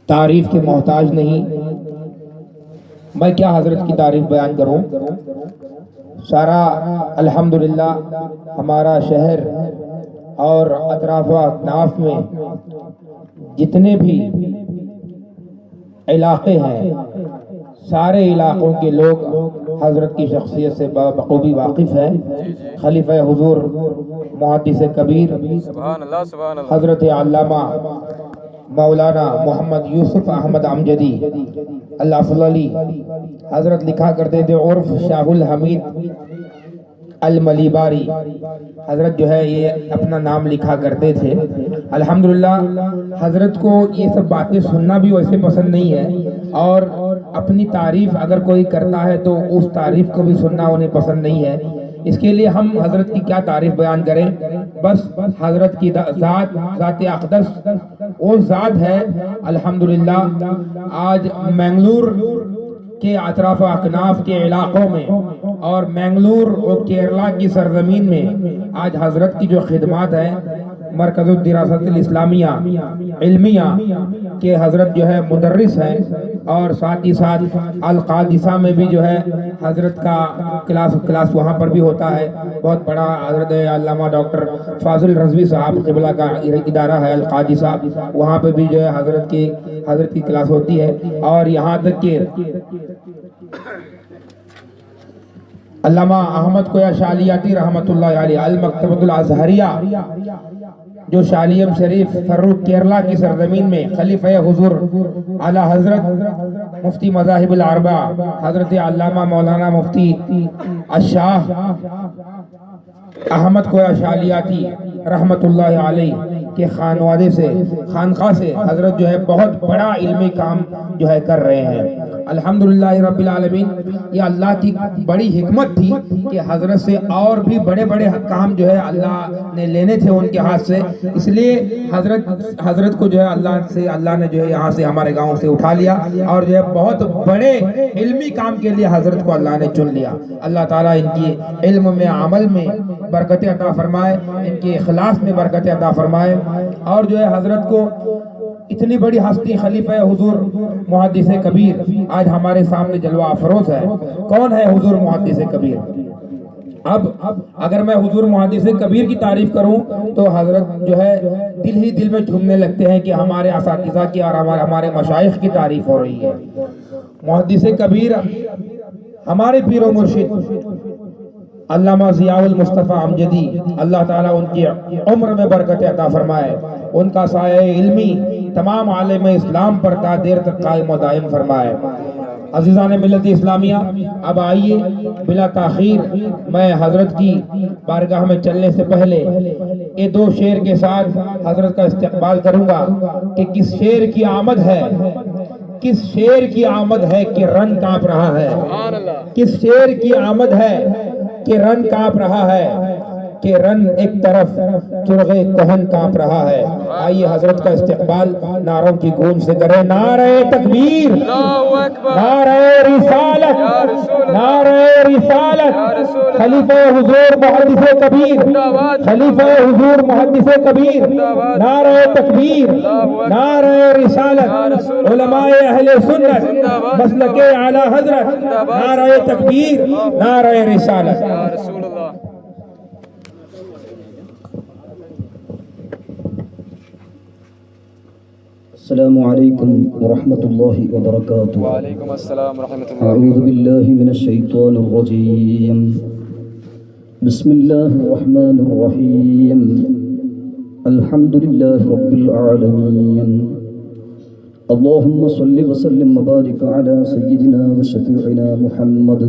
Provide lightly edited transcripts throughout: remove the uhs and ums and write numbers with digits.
تعریف کے محتاج نہیں۔ میں کیا حضرت کی تعریف بیان کروں، سارا الحمدللہ ہمارا شہر اور اطراف و اکناف میں جتنے بھی علاقے ہیں، سارے علاقوں کے لوگ حضرت کی شخصیت سے بخوبی واقف ہیں۔ خلیفہ حضور محدث کبیر حضرت علامہ مولانا محمد یوسف احمد امجدی اللہ صلی علی حضرت لکھا کرتے تھے عرف شاہ الحمید الملیباری، حضرت جو ہے یہ اپنا نام لکھا کرتے تھے۔ الحمدللہ حضرت کو یہ سب باتیں سننا بھی ویسے پسند نہیں ہے، اور اپنی تعریف اگر کوئی کرتا ہے تو اس تعریف کو بھی سننا انہیں پسند نہیں ہے۔ اس کے لیے ہم حضرت کی کیا تعریف بیان کریں، بس حضرت کی ذات اقدس وہ ذات ہے۔ الحمدللہ آج منگلور کے اطراف و اکناف کے علاقوں میں اور منگلور اور کیرلا کی سرزمین میں آج حضرت کی جو خدمات ہیں، مرکز الدراسات الاسلامیہ علمیہ کے حضرت جو ہے مدرس ہیں، اور ساتھ ہی ساتھ القادثہ میں بھی جو ہے حضرت کا کلاس وہاں پر بھی ہوتا ہے۔ بہت بڑا حضرت علامہ ڈاکٹر فاضل رضوی صاحب قبلہ کا ادارہ ہے القادثہ، وہاں پہ بھی جو ہے حضرت کی کلاس ہوتی ہے۔ اور یہاں تک کہ علامہ احمد کویا شالیاتی رحمۃ اللہ علیہ المکتبۃ الازہریہ جو شالیم شریف فروخ کیرلا کی سرزمین میں خلیفہ حضور اعلی حضرت مفتی مذاہب الاربعہ حضرت علامہ مولانا مفتی الشاہ احمد کویا شالیاتی رحمۃ اللہ علیہ کے خانوادے سے خانقاہ سے حضرت جو ہے بہت بڑا علمی کام جو ہے کر رہے ہیں۔ الحمدللہ رب العالمین، یہ اللہ کی بڑی حکمت تھی کہ حضرت سے اور بھی بڑے بڑے کام جو ہے اللہ نے لینے تھے ان کے ہاتھ سے، اس لیے حضرت کو جو ہے اللہ نے جو ہے یہاں سے ہمارے گاؤں سے اٹھا لیا، اور جو ہے بہت بڑے علمی کام کے لیے حضرت کو اللہ نے چن لیا۔ اللہ تعالیٰ ان کی علم میں عمل میں برکت عطا فرمائے، ان کے اخلاص میں برکت عطا فرمائے، اور جو ہے حضرت کو اتنی بڑی ہستی خلیفہ حضور محدث کبیر آج ہمارے سامنے جلوہ افروز ہے۔ کون ہے حضور محدث کبیر؟ اب اگر میں حضور محدث کبیر کی تعریف کروں تو حضرت جو ہے دل ہی دل میں جھومنے لگتے ہیں کہ ہمارے اساتذہ کی اور ہمارے مشائخ کی تعریف ہو رہی ہے۔ محدث کبیر ہمارے پیر و مرشد علامہ ضیاء المصطفیٰ امجدی اللہ تعالیٰ ان کی عمر میں برکت عطا فرمائے، ان کا سایہ علمی تمام عالم اسلام پر تا دیر تک قائم و دائم فرمائے۔ عزیزان ملت اسلامیہ، اب آئیے بلا تاخیر میں حضرت کی بارگاہ میں چلنے سے پہلے یہ دو شعر کے ساتھ حضرت کا استقبال کروں گا کہ کس شعر کی آمد ہے، کس شعر کی آمد ہے کہ رن کانپ رہا ہے، کس شعر کی آمد ہے کہ رن کانپ رہا ہے، کہ رن ایک طرف چرغے کہن کانپ رہا ہے۔ آئیے حضرت کا استقبال نعروں کی گونج سے کریں۔ نعرہ تکبیر، نعرہ رسالت، نعرہ رسالت، خلیفہ حضور محدث کبیر، خلیفہ حضور محدث کبیر، نعرہ تکبیر، نعرہ رسالت، علماء اہل سنت مسلک اعلی حضرت، نعرہ تکبیر، نعرہ رسالت۔ السلام علیکم ورحمۃ اللہ وبرکاتہ۔ وعلیکم السلام ورحمۃ اللہ۔ اعوذ باللہ من الشیطان الرجیم، بسم اللہ الرحمن الرحیم، الحمد للہ رب العالمین، اللہم صل وسلم وبارک علی سیدنا وشفیعنا محمد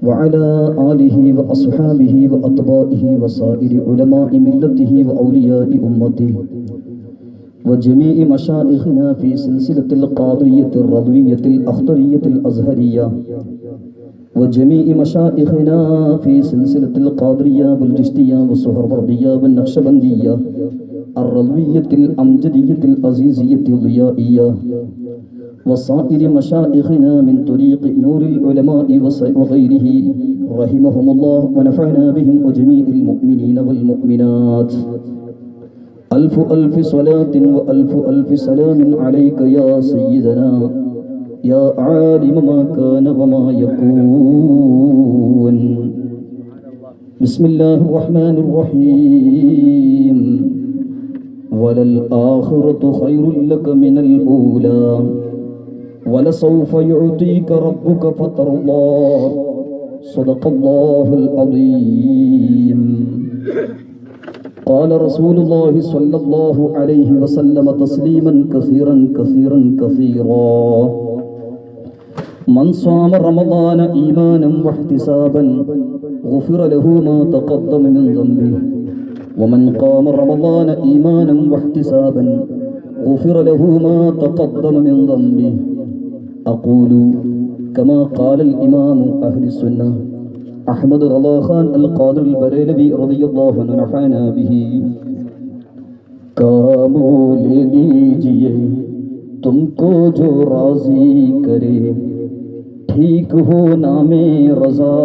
وعلى آلہ واصحابہ واتباعہ وسائر علماء ملتہ واولیاء امتہ وجميع مشائخنا في سلسلة القادرية الرضوية الأخضرية الأزهرية وجميع مشائخنا في سلسلة القادرية والجشتية والسهروردية والنقشبندية الرضوية الأمجدية العزيزية الضيائية وسائر مشائخنا من طريق نور العلماء وغيره رحمهم الله ونفعنا بهم وجميع المؤمنين والمؤمنات۔ ألف ألف صلاة وألف ألف سلام عليك يا سيدنا يا عالم ما كان وما يكون. بسم الله الرحمن الرحيم. وللآخرة خير لك من الأولى ولسوف يعطيك ربك فترضى. صدق الله العظيم. قال رسول الله صلى الله عليه وسلم تسليما كثيرا كثيرا كثيرا. من صام رمضان إيمانا واحتسابا غفر له ما تقدم من ذنبه ومن قام رمضان إيمانا واحتسابا غفر له ما تقدم من ذنبه. أقول كما قال الإمام أهل السنة احمد رضا خان القادر البریلوی رضی اللہ عنہ نفعنا به. کام لے لیجئے تم کو جو راضی کرے، ٹھیک ہو نام رضا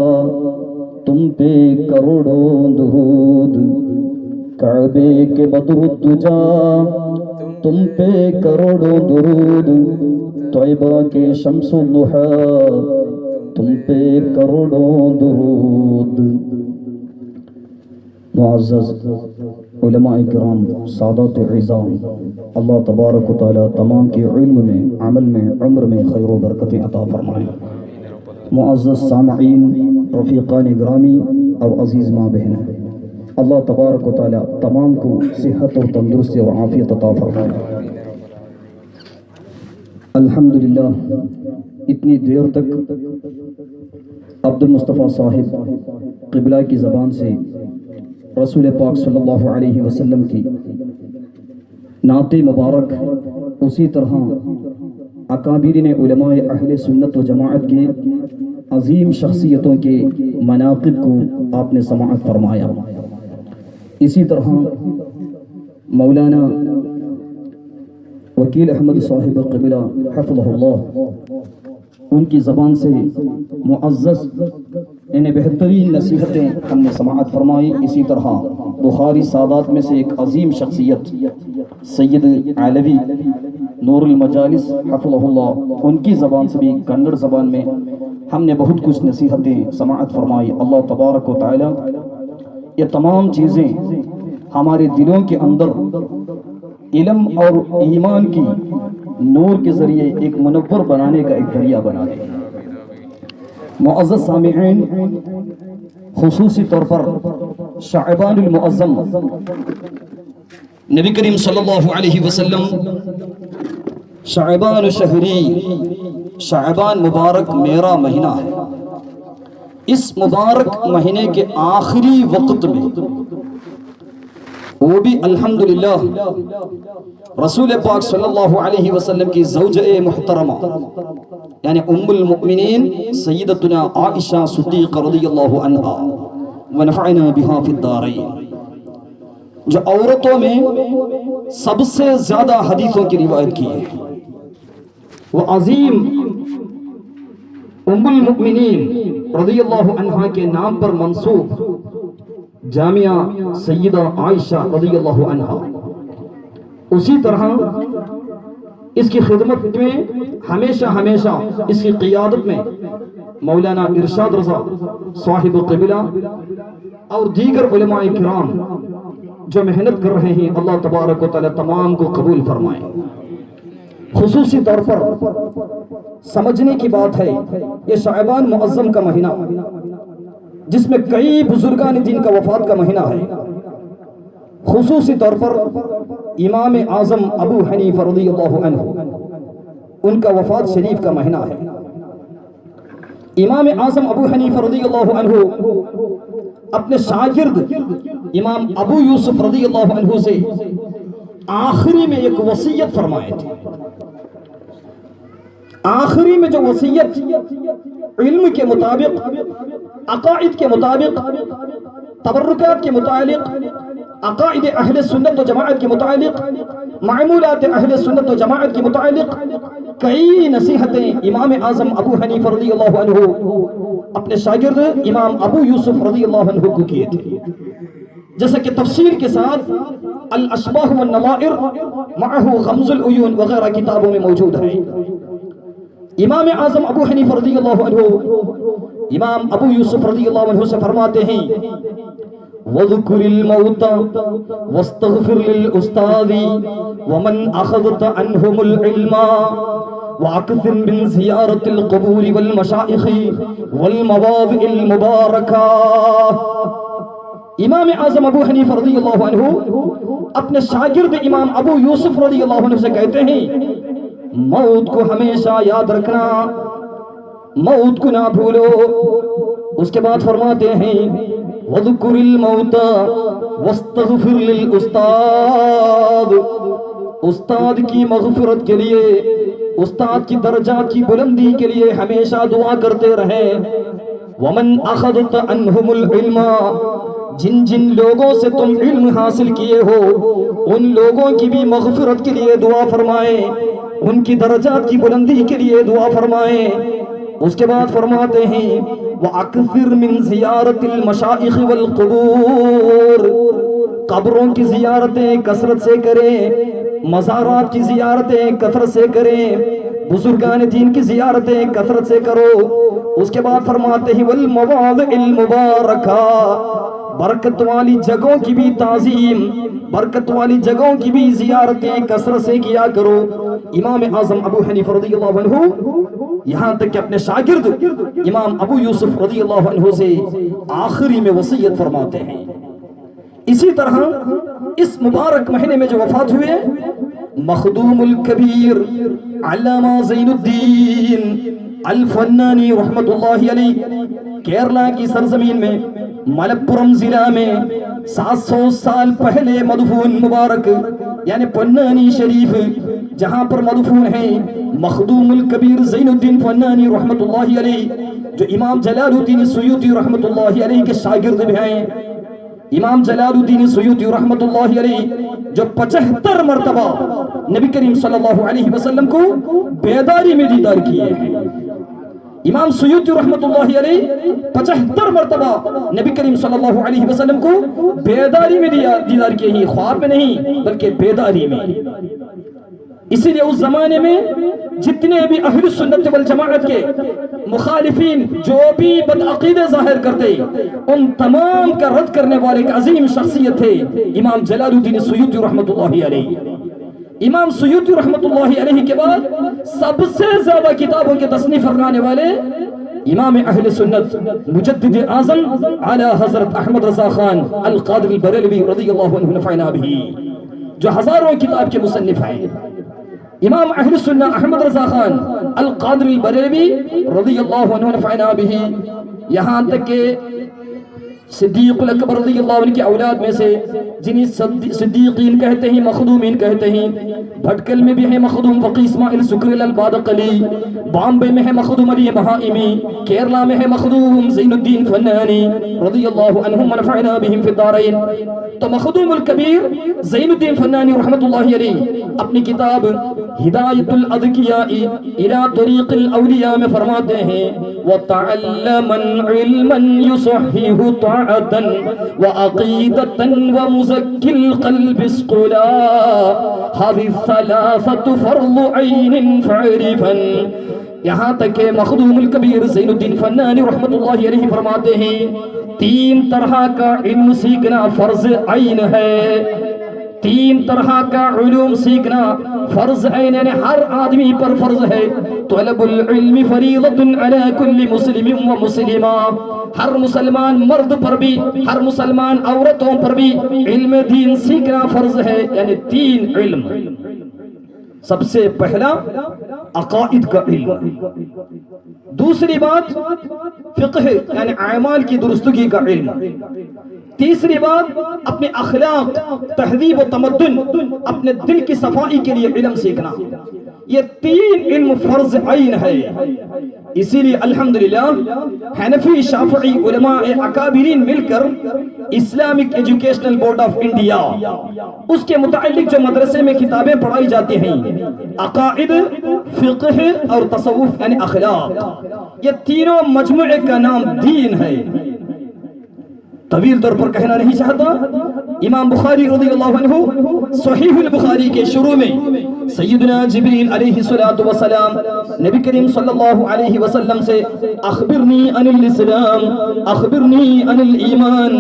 تم پہ کروڑوں درود. کعبے کے بدر تجا تم پہ کروڑوں درود. طیبہ کے شمس الضحیٰ تم پہ کروڑوں درود. معزز علماء کرام، سادات اعزام، اللہ تبارک و تعالی تمام کے علم میں، عمل میں، عمر میں خیر و برکتیں عطا فرمائیں. معزز سامعین، رفیقان گرامی اور عزیز ماں بہنیں، اللہ تبارک و تعالی تمام کو صحت اور تندرستی اور عافیت عطا فرمائیں. الحمدللہ اتنی دیر تک عبد المصطفیٰ صاحب قبلہ کی زبان سے رسول پاک صلی اللہ علیہ وسلم کی نعت مبارک، اسی طرح اکابرین علماء اہل سنت و جماعت کے عظیم شخصیتوں کے مناقب کو آپ نے سماعت فرمایا. اسی طرح مولانا وکیل احمد صاحب قبلہ حفظہ اللہ، ان کی زبان سے معزز انہیں بہترین نصیحتیں ہم نے سماعت فرمائی. اسی طرح بخاری سادات میں سے ایک عظیم شخصیت سید علوی نور المجالس حفظہ اللہ، ان کی زبان سے بھی کنڑ زبان میں ہم نے بہت کچھ نصیحتیں سماعت فرمائی. اللہ تبارک و تعالی یہ تمام چیزیں ہمارے دلوں کے اندر علم اور ایمان کی نور کے ذریعے ایک منور بنانے کا ایک ذریعہ بنا دے. معزز سامعین، خصوصی طور پر شعبان المعظم، نبی کریم صلی اللہ علیہ وسلم شعبان شہری، شعبان مبارک میرا مہینہ ہے. اس مبارک مہینے کے آخری وقت میں، وہ بھی الحمدللہ رسول پاک صلی اللہ علیہ وسلم کی زوجہ محترمہ یعنی ام المؤمنین سیدتنا عائشہ صدیقہ رضی اللہ عنہا ونفعنا بها فی الدارین، جو عورتوں میں سب سے زیادہ حدیثوں کی روایت کی ہے، وہ عظیم ام المؤمنین رضی اللہ عنہا کے نام پر منسوب جامعہ سیدہ عائشہ رضی اللہ عنہا. اسی طرح اس کی خدمت میں ہمیشہ اس کی قیادت میں مولانا ارشاد رضا صاحب قبلہ اور دیگر علماء کرام جو محنت کر رہے ہیں، اللہ تبارک و تعالی تمام کو قبول فرمائے. خصوصی طور پر سمجھنے کی بات ہے، یہ شعبان معظم کا مہینہ جس میں کئی بزرگان دین کا وفات کا مہینہ ہے. خصوصی طور پر امام اعظم ابو حنیفہ رضی اللہ عنہ، ان کا وفات شریف کا مہینہ ہے. امام اعظم ابو حنیفہ رضی اللہ عنہ اپنے شاگرد امام ابو یوسف رضی اللہ عنہ سے آخری میں ایک وصیت فرمائے تھے. آخری میں جو وصیت علم کے مطابق، عقائد کے مطابق، تبرکات کے متعلق، عقائد اہل سنت و جماعت کے متعلق، معمولات اہل سنت و جماعت کے متعلق کئی نصیحتیں امام اعظم ابو حنیفہ رضی اللہ عنہ اپنے شاگرد امام ابو یوسف رضی اللہ عنہ کو کیے تھے. جیسا کہ تفسیر کے ساتھ الاشباح والنظائر معه غمز العیون وغیرہ کتابوں میں موجود ہے۔ امام اعظم ابو حنیفہ رضی اللہ عنہ امام ابو یوسف رضی اللہ عنہ سے فرماتے ہیں وَذْكُرِ الْمَوْتَى وَاسْتَغْفِرْ لِلْأُسْتَاذِ وَمَنْ أَخَذْتَ عَنْهُمُ الْعِلْمَ وَأَكْثِرْ مِنْ زِيَارَةِ الْقُبُورِ وَالْمَشَائِخِ وَالْمَوَاضِعِ الْمُبَارَكَةِ۔ امام اعظم ابو حنیفہ رضی اللہ عنہ اپنے شاگرد امام ابو یوسف رضی اللہ عنہ سے کہتے ہیں موت کو ہمیشہ یاد رکھنا، موت کو نہ بھولو۔ اس کے بعد فرماتے ہیں وَذْكُرِ الْمَوْتَى وَاسْتَغْفِرْ لِلْأُسْتَاذِ، استاد کی مغفرت کے لیے، استاد کی درجات کی بلندی کے لیے ہمیشہ دعا کرتے رہیں۔ وَمَنْ أَخَذْتَ عَنْهُمُ الْعِلْمَ، جن جن لوگوں سے تم علم حاصل کیے ہو ان لوگوں کی بھی مغفرت کے لیے دعا فرمائیں، ان کی درجات کی بلندی کے لیے دعا فرمائیں۔ اس کے بعد فرماتے ہیں وَأَكْثِرْ مِنْ زِيَارَةِ الْمَشَائِخِ وَالْقُبُورِ، قبروں کی زیارتیں کثرت سے کریں، مزارات کی زیارتیں کثرت سے کریں، بزرگان دین کی زیارتیں کثرت سے کرو۔ اس کے بعد فرماتے ہیں وَالْمَوَاضِعِ الْمُبَارَكَةِ، برکت والی جگہوں کی بھی تعظیم، برکت والی جگہوں کی بھی زیارتیں کثرت سے کیا کرو۔ امام اعظم ابو حنیفہ رضی اللہ عنہ یہاں تک کہ اپنے شاگرد امام ابو یوسف رضی اللہ عنہ سے آخری میں وصیت فرماتے ہیں۔ اسی طرح اس مبارک مہینے میں جو وفات ہوئے مخدوم الکبیر علامہ زین الدین الفنانی رحمت اللہ علیہ، کیرلا کی سرزمین میں ملپورم ضلع میں 700 سال پہلے مدفون مبارک یعنی پنانی شریف جہاں پر مدفون ہیں مخدوم الکبیر زین الدین فنانی رحمت اللہ علیہ، جو امام جلال الدین سیوطی رحمت اللہ علیہ کے شاگرد بھی ہیں۔ امام جلال الدین سیوطی رحمت اللہ علیہ جو 75 مرتبہ نبی کریم صلی اللہ علیہ وسلم کو بیداری میں دیدار کیے ہیں۔ امام سیوطی رحمت اللہ علیہ 75 مرتبہ نبی کریم صلی اللہ علیہ وسلم کو بیداری میں دیدار کیے ہیں، خواب میں نہیں بلکہ بیداری میں۔ اسی لیے اس زمانے میں جتنے بھی اہل سنت والجماعت کے مخالفین جو بھی بدعقیدہ ظاہر کرتے ان تمام کا رد کرنے والے ایک عظیم شخصیت تھے امام جلال الدین سیوطی رحمت اللہ علیہ۔ امام سیوطی رحمت اللہ علیہ کے بعد سب سے زیادہ کتابوں کے تصنیف فرمانے والے امام اہل سنت مجدد اعظم اعلی حضرت احمد رضا خان القادری بریلوی رضی اللہ عنہ نفعنا بھی، جو ہزاروں کتاب کے مصنف ہیں۔ امام اہل سنہ احمد رضا خان القادری بریلوی رضی اللہ عنہ نفعنا بھی، یہاں تک کہ صدیق الاکبر رضی اللہ عنہ کی اولاد میں سے جنہیں صدیقین کہتے ہیں، مخدومین کہتے ہیں، بھٹکل میں بھی ہے مخدوم فقی اسماعیل سکری البادقلی، بامبے میں ہے مخدوم علی بہائمی، کیرلا میں ہے مخدوم زین الدین فنانی رضی اللہ عنہم ونفعنا بہم فی الدارین۔ تو مخدوم الکبیر زین الدین فنانی رحمت اللہ علیہ اپنی کتاب ہدایت الاذکیاء الی طریق الاولیاء میں فرماتے ہیں وَتَعَلَّمًا عِلْمًا يُصَحِّحُ طَاعَةً وَعَقِيدَةً وَمُزَكِّ الْقَلْبِ اسْقُلَا هَذِهِ الثَّلَاثَةُ فَرْضُ عَيْنٍ فَاعْرِفًا۔ یہاں تک کہ مخدوم الکبیر زین الدین فنانی رحمت اللہ علیہ فرماتے ہیں 3 طرح کا علم سیکھنا فرض عین ہے، 3 طرح کا علوم سیکھنا فرض عین یعنی ہر آدمی پر فرض ہے۔ طلب العلم فریضۃ علی کل مسلم و مسلمہ، ہر مسلمان مرد پر بھی ہر مسلمان عورتوں پر بھی علم دین سیکھنا فرض ہے، یعنی 3 علم۔ سب سے پہلا عقائد کا علم، دوسری بات فقہ یعنی اعمال کی درستگی کا علم، تیسری بات اپنے اخلاق تہذیب و تمدن اپنے دل کی صفائی کے لیے علم سیکھنا۔ یہ 3 علم فرض عین ہے۔ اسی لیے الحمدللہ حنفی شافعی علماء اکابرین مل کر Islamic educational board of India اس کے متعلق جو مدرسے میں کتابیں پڑھائی جاتی ہیں عقائد، فقہ اور تصوف یعنی اخلاق، یہ تینوں مجموعے کا نام دین ہے۔ طویل طور پر کہنا نہیں چاہتا. امام بخاری رضی اللہ عنہ صحیح البخاری کے شروع میں سیدنا جبریل علیہ الصلوۃ والسلام نبی کریم صلی اللہ علیہ وسلم سے اخبرنی عن الاسلام، اخبرنی عن الایمان،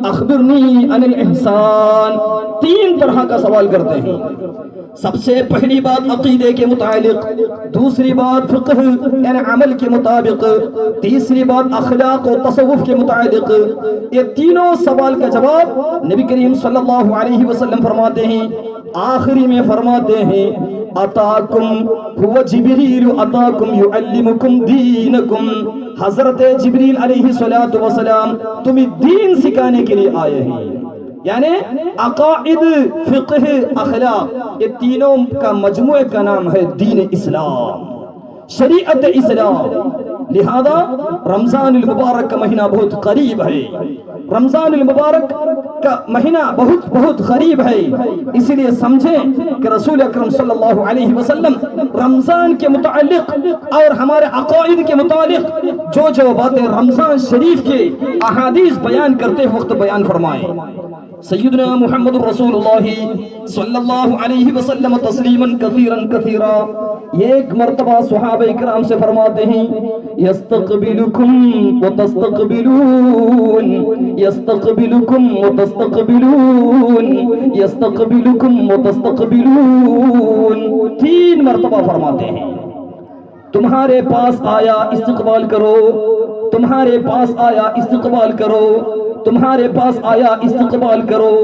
اخبرنی عن الاحسان، 3 طرح کا سوال کرتے ہیں. سب سے پہلی بات عقیدے کے متعلق، دوسری بات فقہ یعنی عمل کے مطابق، تیسری بات اخلاق و تصوف کے متعلق. یہ تینوں سوال کا جواب نبی کریم صلی اللہ علیہ وسلم فرماتے ہیں. آخری میں فرماتے ہیں اتاکم هو جبریل اتاکم یعلمکم دینکم، حضرت جبریل علیہ الصلوۃ والسلام تمہیں دین سکھانے کے لیے آئے ہیں. یعنی عقائد، فقہ، اخلاق، یہ تینوں کا مجموعے کا نام ہے دین اسلام، شریعت اسلام. لہذا رمضان المبارک کا مہینہ بہت قریب ہے، رمضان المبارک کا مہینہ بہت بہت قریب ہے. اسی لیے سمجھیں کہ رسول اکرم صلی اللہ علیہ وسلم رمضان کے متعلق اور ہمارے عقائد کے متعلق جو باتیں رمضان شریف کے احادیث بیان کرتے وقت بیان فرمائیں. سیدنا محمد رسول اللہ صلی اللہ علیہ وسلم تسلیما کثیرا کثیرا ایک مرتبہ صحابہ کرام سے فرماتے ہیں یستقبلکم وتستقبلون، یستقبلکم وتستقبلون، یستقبلکم وتستقبلون، 3 مرتبہ فرماتے ہیں. تمہارے پاس آیا استقبال کرو، تمہارے پاس آیا استقبال کرو، تمہارے پاس آیا استقبال کرو.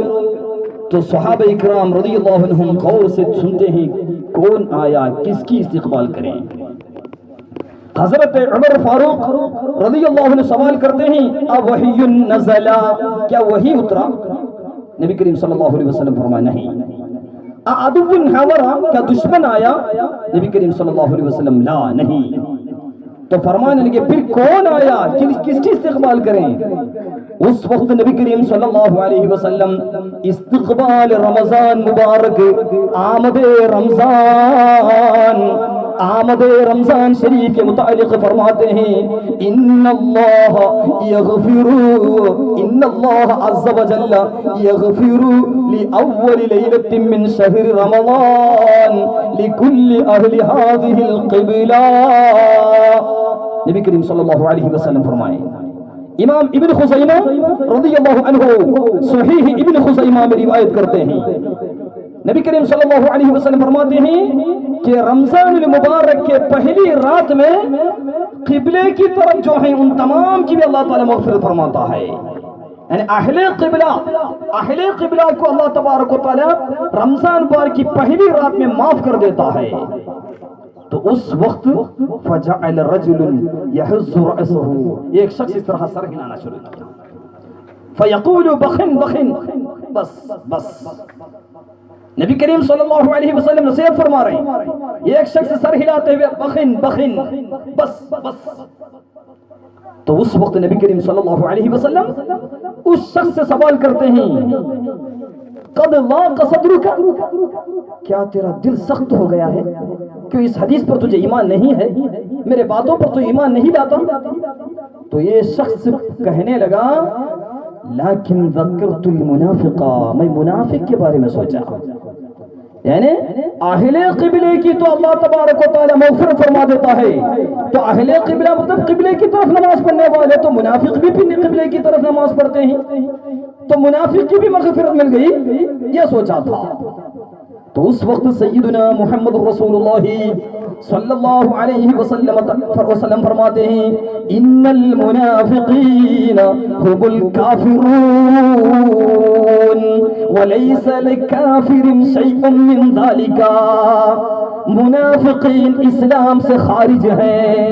تو صحابہ اکرام رضی اللہ عنہم غور سے سنتے ہیں کون آیا، کس کی استقبال کریں. حضرت عمر فاروق رضی اللہ عنہ سوال کرتے ہیں اوحی نزل، کیا وحی اترا؟ نبی کریم صلی اللہ علیہ وسلم فرمایا نہیں. عدو حورا، کیا دشمن آیا؟ نبی کریم صلی اللہ علیہ وسلم لا، نہیں. تو فرمانے لگے پھر کون آیا، کس کی استقبال کریں؟ اس وقت نبی کریم صلی اللہ علیہ وسلم استقبال رمضان مبارک، آمد رمضان، آمد رمضان شریف کے متعلق فرماتے ہیں ان اللہ یغفر، ان اللہ عز وجل یغفر لأول لیلۃ من شہر رمضان لکل اہل هذه القبلہ. نبی کریم صلی اللہ علیہ وسلم فرمائیں. امام ابن خزیمہ رضی اللہ عنہ صحیح ابن خزیمہ میں روایت کرتے ہیں نبی کریم صلی اللہ علیہ وسلم فرماتے ہیں کہ رمضان المبارک کے پہلی رات میں قبلے کی طرف جو ہیں ان تمام کی بھی اللہ تعالی مغفرت فرماتا ہے. یعنی اہل قبلہ کو اللہ تبارک و تعالی رمضان مبارک کی پہلی رات میں معاف کر دیتا ہے. تو اس وقت فجعل رجل يهز رأسه، ایک شخص اس طرح سر ہلانا شروع کیا، فیقول بخن بخن، بس بس. نبی کریم صلی اللہ علیہ وسلم نصیحت فرما رہے ہیں ایک شخص سر ہلاتے ہوئے بخن بخن، بس بس. تو اس وقت نبی کریم صلی اللہ علیہ وسلم اس شخص سے سوال کرتے ہیں قد ضاق صدرک، کیا تیرا دل سخت ہو گیا ہے؟ کہ اس حدیث پر تجھے ایمان نہیں ہے، میرے باتوں پر تو ایمان نہیں لاتا؟ تو یہ شخص کہنے لگا لیکن ذکرت المنافقہ، میں منافق کے بارے میں سوچا. یعنی اہل قبلے کی تو اللہ تبارک و تعالی مغفرت فرما دیتا ہے، تو اہل قبلہ مطلب قبلے کی طرف نماز پڑھنے والے، تو منافق بھی قبلے کی طرف نماز پڑھتے ہیں، تو منافق کی بھی مغفرت مل گئی، یہ سوچا تھا. تو اس وقت سیدنا محمد رسول اللہ صلی اللہ علیہ وسلم فرماتے ہیں ان المنافقین هم الكافرون وليس للكافر شيء من ذلك. منافقین اسلام سے خارج ہیں،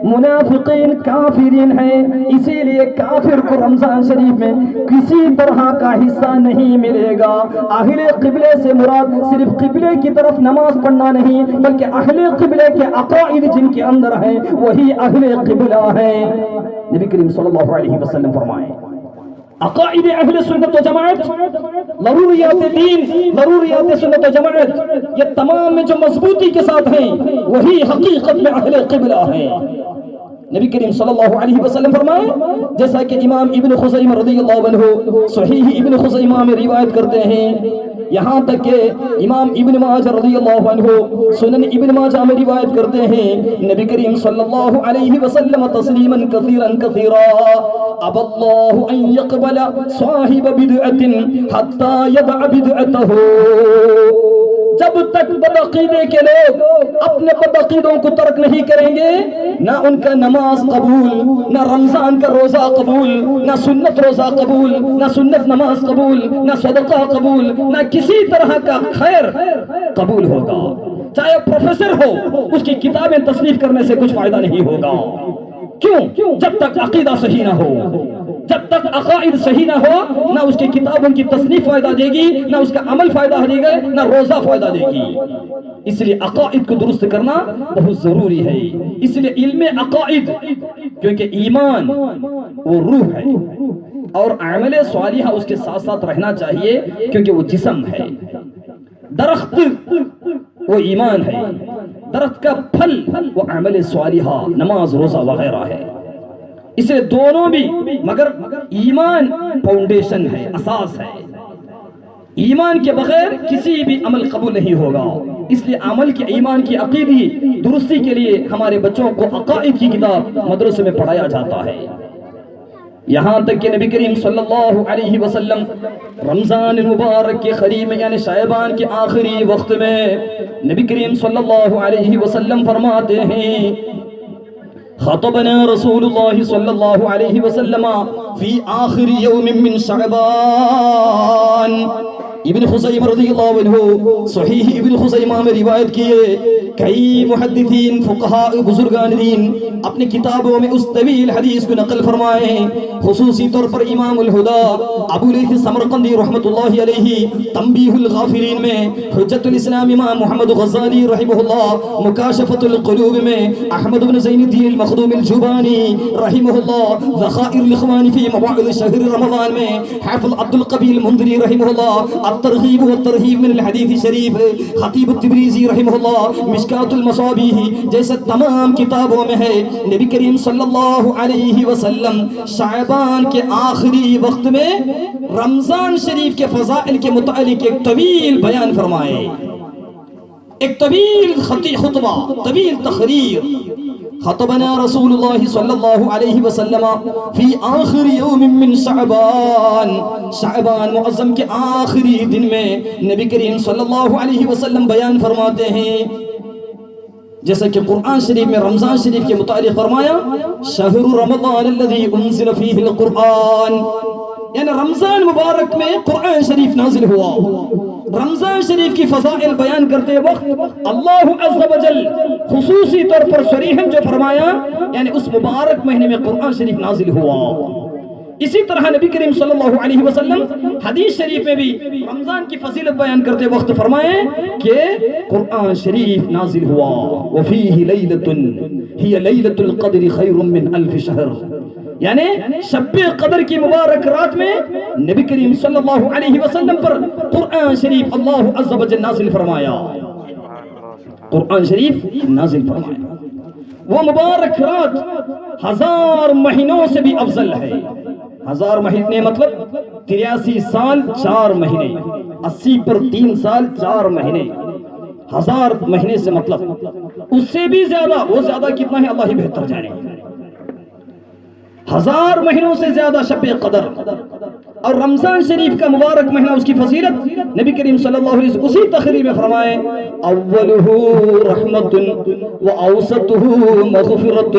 منافقین کافرین ہیں، اسی لیے کافر کو رمضان شریف میں کسی طرح کا حصہ نہیں ملے گا. اہل قبلے سے مراد صرف قبلے کی طرف نماز پڑھنا نہیں بلکہ اہل قبلے کے عقائد جن کے اندر ہیں وہی اہل قبلہ ہیں. نبی کریم صلی اللہ علیہ وسلم فرمائیں عقائد اہل سنت و جماعت، ضروریات دین، ضروریات سنت و جماعت، یہ تمام میں جو مضبوطی کے ساتھ ہیں وہی حقیقت میں اہل قبلہ ہیں. نبی کریم صلی اللہ علیہ وسلم فرمائے جیسا کہ امام ابن خزیمہ رضی اللہ عنہ صحیح ابن خزیمہ میں روایت کرتے ہیں، یہاں تک کہ امام ابن ماجہ رضی اللہ عنہ سنن ابن ماجہ میں روایت کرتے ہیں، نبی کریم صلی اللہ علیہ وسلم تسلیما کثیرا کثیرا اب اللہ ان یقبل صاحب بدعت حتی یدع بدعتہ، جب تک بدعقیدے کے لوگ اپنے بدعقیدوں کو ترک نہیں کریں گے، نہ ان کا نماز قبول، نہ رمضان کا روزہ قبول، نہ سنت روزہ قبول، نہ سنت نماز قبول، نہ صدقہ قبول، نہ کسی طرح کا خیر قبول ہوگا۔ چاہے پروفیسر ہو، اس کی کتابیں تصنیف کرنے سے کچھ فائدہ نہیں ہوگا۔ کیوں؟ جب تک عقیدہ صحیح نہ ہو، جب تک عقائد صحیح نہ ہو، نہ اس کی کتابوں کی تصنیف فائدہ دے گی، نہ اس کا عمل فائدہ دے گا، نہ روزہ فائدہ دے گی۔ اس لیے عقائد کو درست کرنا بہت ضروری ہے۔ اس لیے علم عقائد، کیونکہ ایمان وہ روح ہے اور عمل صالحہ اس کے ساتھ ساتھ رہنا چاہیے، کیونکہ وہ جسم ہے۔ درخت وہ ایمان ہے، درخت کا پھل وہ عمل صالحہ، نماز روزہ وغیرہ ہے۔ اسے دونوں بھی، مگر ایمان فاؤنڈیشن ہے، اساس ہے۔ ایمان کے بغیر کسی بھی عمل قبول نہیں ہوگا۔ اس لیے عمل کی، ایمان کی عقیدی درستی کے لیے ہمارے بچوں کو عقائد کی کتاب مدرسے میں پڑھایا جاتا ہے۔ یہاں تک کہ نبی کریم صلی اللہ علیہ وسلم رمضان المبارک کے قریب میں، یعنی شعبان کے آخری وقت میں، نبی کریم صلی اللہ علیہ وسلم فرماتے ہیں خطبنا رسول اللہ صلی اللہ علیہ وسلم فی آخر یوم من شعبان۔ ابن خزیمہ رضی اللہ عنہ صحیح ابن خزیمہ میں روایت کیے، کئی محدثین فقہاء بزرگان دین اپنی کتابوں میں اس طویل حدیث کو نقل فرمائے، خصوصی طور پر امام الہدا ابو لیث سمرقندی رحمۃ اللہ علیہ تنبیہ الغافلین میں، حجت الاسلام امام محمد غزالی رحمہ اللہ مکاشفۃ القلوب میں، احمد بن زین الدین المخدوم الجوبانی رحمہ اللہ ذخائر الاخوان فی مواعظ شہر رمضان میں، حافظ عبد القوی المنذری رحمہ اللہ الترغیب والترہیب من الحدیث شریف، خطیب التبریزی رحمہ اللہ مشکات المصابیح، جیسے تمام کتابوں میں ہے۔ نبی کریم صلی اللہ علیہ وسلم شعبان کے آخری وقت میں رمضان شریف کے فضائل کے متعلق ایک طویل بیان فرمائے، ایک طویل خطبہ، طویل تقریر۔ خطبنا رسول اللہ صلی اللہ علیہ وسلم فی آخر یوم من شعبان، شعبان معظم کے آخری دن میں نبی کریم صلی اللہ علیہ وسلم بیان فرماتے ہیں، جیسا کہ قرآن شریف میں رمضان شریف کے متعلق فرمایا شہر رمضان الذی انزل فیہ القرآن، یعنی رمضان مبارک میں قرآن شریف نازل ہوا۔ رمضان شریف کی فضائل بیان کرتے وقت اللہ عز و جل خصوصی طور پر صریحاً جو فرمایا، یعنی اس مبارک مہینے میں قرآن شریف نازل ہوا۔ اسی طرح نبی کریم صلی اللہ علیہ وسلم حدیث شریف میں بھی رمضان کی فضیلت بیان کرتے وقت فرمائے کہ قرآن شریف نازل ہوا، وَفِيهِ لَيْلَةٌ هِيَ لَيْلَةُ الْقَدْرِ خَيْرٌ مِّنْ أَلْفِ شَهْرٍ، یعنی شب قدر کی مبارک رات میں نبی کریم صلی اللہ علیہ وسلم پر قرآن شریف اللہ عز و جل نازل فرمایا، قرآن شریف نازل فرمایا۔ وہ مبارک رات 1000 مہینوں سے بھی افضل ہے۔ 1000 مہینے مطلب 83 سال 4 مہینے، 80 پر 3 سال 4 مہینے، 1000 مہینے سے مطلب اس سے بھی زیادہ، وہ زیادہ کتنا ہے اللہ ہی بہتر جانے۔ 1000 مہینوں سے زیادہ شب قدر، اور رمضان شریف کا مبارک مہینہ، اس کی فضیلت نبی کریم صلی اللہ علیہ وسلم اسی تقریر میں فرمائے اولہ رحمت واوسطہ مغفرت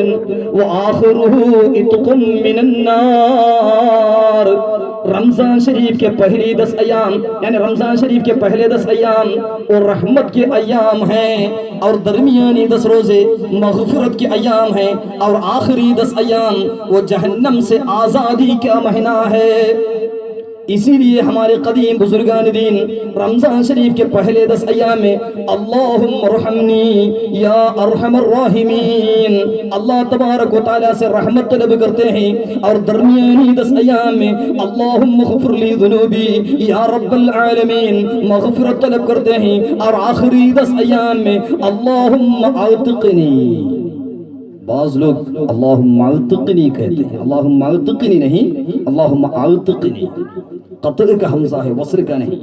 وآخرہ عتق من النار۔ رمضان شریف کے پہلی 10 ایام، یعنی رمضان شریف کے پہلے 10 ایام اور رحمت کے ایام ہیں، اور درمیانی 10 روزے مغفرت کے ایام ہیں، اور آخری 10 ایام وہ جہنم سے آزادی کا مہینہ ہے۔ اسی لیے ہمارے قدیم بزرگان دین رمضان شریف کے پہلے 10 ایام میں اللہم ارحمنی یا ارحم الراحمین، اللہ تبارک و تعالیٰ سے رحمت طلب کرتے ہیں، اور درمیانی 10 ایام میں اللہم اغفر لی ذنوبی یا رب العالمین مغفرت طلب کرتے ہیں، اور آخری 10 ایام میں اللہم اعتقنی بعض لوگ اللہم اعتقنی کہتے ہیں، اللہم اعتقنی نہیں، اللہم اعتقنی، قطع کا حمزہ ہے، وصر کا نہیں۔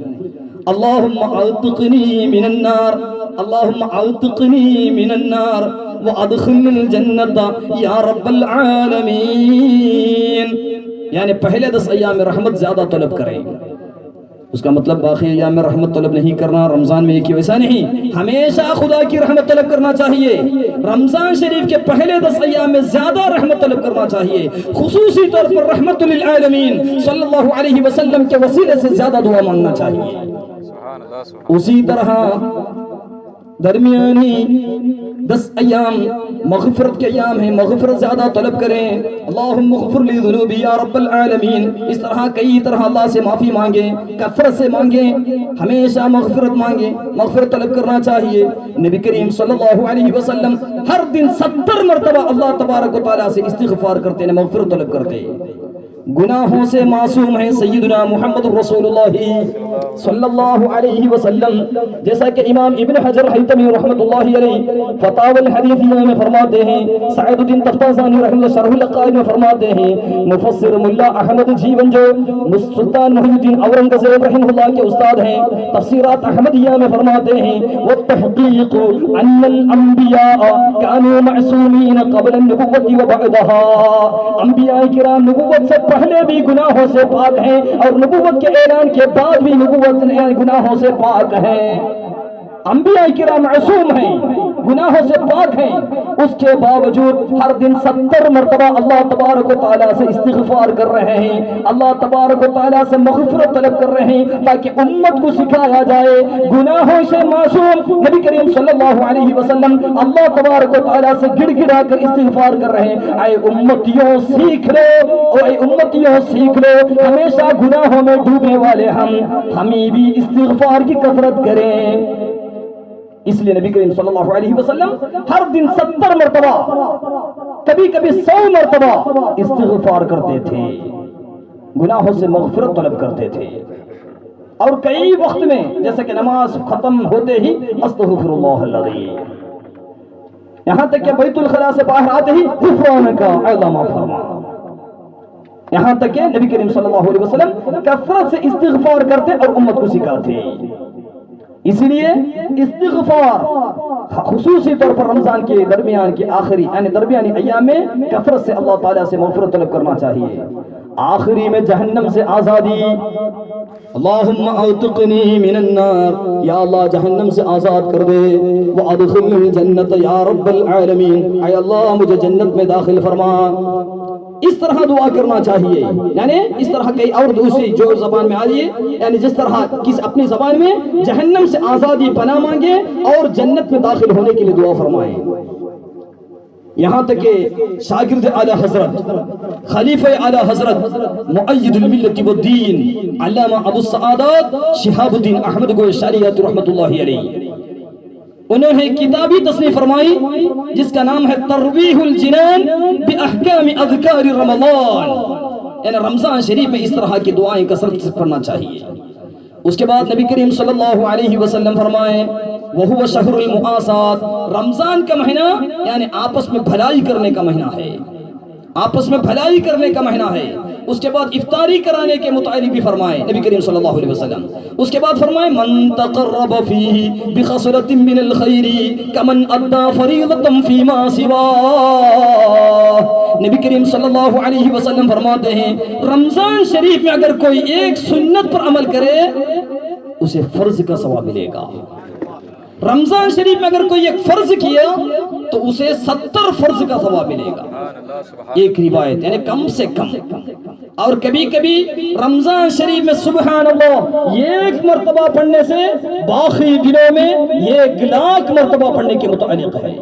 اللہم اعتقنی من النار، اللہم اعتقنی من النار وادخلنی الجنت یا رب العالمین۔ یعنی پہلے 10 ایام رحمت زیادہ طلب کریں، اس کا مطلب باقی ایام میں رحمت طلب نہیں کرنا، رمضان میں ایک ہی ویسا نہیں، ہمیشہ خدا کی رحمت طلب کرنا چاہیے۔ رمضان شریف کے پہلے 10 ایام میں زیادہ رحمت طلب کرنا چاہیے، خصوصی طور پر رحمت للعالمین صلی اللہ علیہ وسلم کے وسیلے سے زیادہ دعا مانگنا چاہیے۔ اسی طرح درمیانی 10 ایام مغفرت کے ایام ہیں، مغفرت زیادہ طلب کریں، اللہم اغفر لی ذنوبی یا رب العالمین۔ اس طرح کئی طرح اللہ سے معافی مانگیں، کثرت سے مانگیں، ہمیشہ مغفرت مانگیں، مغفرت طلب کرنا چاہیے۔ نبی کریم صلی اللہ علیہ وسلم ہر دن 70 مرتبہ اللہ تبارک و تعالیٰ سے استغفار کرتے ہیں، مغفرت طلب کرتے ہیں۔ گناہوں سے معصوم ہیں سیدنا محمد رسول اللہ صلی اللہ علیہ وسلم، جیسا کہ امام ابن حجر حیتمی رحمۃ اللہ علیہ فتاوی الحدیثیہ میں فرماتے ہیں، سعید الدین تفتازانی رحمہ اللہ شرح العقائد میں فرماتے ہیں، مفسر ملا احمد جیون جو سلطان محی الدین اورنگزیب رحمہ اللہ کے استاد ہیں، تفسیرات احمدیہ میں فرماتے ہیں، والتحقیق ان الانبیاء كانوا معصومین قبل النبوۃ وبعدها، انبیاء کرام نبوت سے پہلے بھی گناہوں سے پاک ہیں اور نبوت کے اعلان کے بعد بھی نبوت گناہوں سے پاک ہیں۔ انبیاء کرام معصوم ہیں، گناہوں سے پاک ہیں، اس کے باوجود ہر دن 70 مرتبہ اللہ تبارک و تعالیٰ سے استغفار کر رہے ہیں، اللہ تبارک و تعالیٰ سے مغفرت طلب کر رہے ہیں تاکہ امت کو سکھایا جائے گناہوں سے معصوم نبی کریم صلی اللہ علیہ وسلم اللہ تبارک و تعالیٰ سے گڑ گڑا کر استغفار کر رہے ہیں، اے امتیوں سیکھ لو، اے امتیوں سیکھ لو، ہمیشہ گناہوں میں ڈوبے والے ہمیں بھی استغفار کی کثرت کریں۔ اس لیے نبی کریم صلی اللہ علیہ وسلم ہر دن 70 مرتبہ، کبھی کبھی 100 مرتبہ استغفار کرتے تھے، گناہوں سے مغفرت طلب کرتے تھے، اور کئی وقت میں جیسے کہ نماز ختم ہوتے ہی استغفر اللہ العظیم، یہاں تک کہ بیت الخلاء سے باہر آتے ہی غفرانک اے اللہ معاف فرما، یہاں تک کہ نبی کریم صلی اللہ علیہ وسلم کثرت سے استغفار کرتے اور امت کو سکھاتے۔ اسی لیے استغفار خصوصی طور پر رمضان کے درمیان کے آخری یعنی درمیانی ایام میں کثرت سے اللہ تعالیٰ سے مغفرت طلب کرنا چاہیے۔ آخری میں جہنم سے آزادی، اللہم اعتقنی من النار، یا اللہ جہنم سے آزاد کر دے، وادخلنی الجنت یا رب العالمین، اے اللہ مجھے جنت میں داخل فرما۔ اس طرح دعا کرنا چاہیے، یعنی اس طرح کئی اور دوسری جو زبان میں آئیے، یعنی جس طرح کس اپنی زبان میں جہنم سے آزادی پناہ مانگے اور جنت میں داخل ہونے کے لیے دعا فرمائیں۔ یہاں تک کہ شاگرد اعلی حضرت خلیفہ اعلی حضرت مؤید الملت والدین علامہ ابو السعادات شہاب الدین احمد گوئی شریعت رحمت اللہ علیہ، انہوں نے کتابی تصنیف فرمائی جس کا نام ہے ترویح الجنان باحکام اذکار رمضان، یعنی رمضان شریف میں اس طرح کی دعائیں کثرت سے پڑھنا چاہیے۔ اس کے بعد نبی کریم صلی اللہ علیہ وسلم فرمائے وہو شہر المعاصات، رمضان کا مہینہ یعنی آپس میں بھلائی کرنے کا مہینہ ہے، آپس میں بھلائی کرنے کا مہینہ ہے۔ اس کے بعد افطاری کرانے کے متعلق بھی فرمائے نبی کریم صلی اللہ علیہ وسلم۔ اس کے بعد فرمائے من تقرب فیہ بخصلۃ من الخیر کمن ادى فریضۃ فیما سواہ، نبی کریم صلی اللہ علیہ وسلم فرماتے ہیں رمضان شریف میں اگر کوئی ایک سنت پر عمل کرے اسے فرض کا ثواب ملے گا۔ رمضان شریف میں اگر کوئی ایک فرض کیا تو اسے 70 فرض کا ثواب ملے گا، ایک روایت یعنی کم سے کم۔ اور کبھی کبھی رمضان شریف میں سبحان اللہ ایک مرتبہ پڑھنے سے باقی دنوں میں 1,00,000 مرتبہ پڑھنے کے متعلق ہے،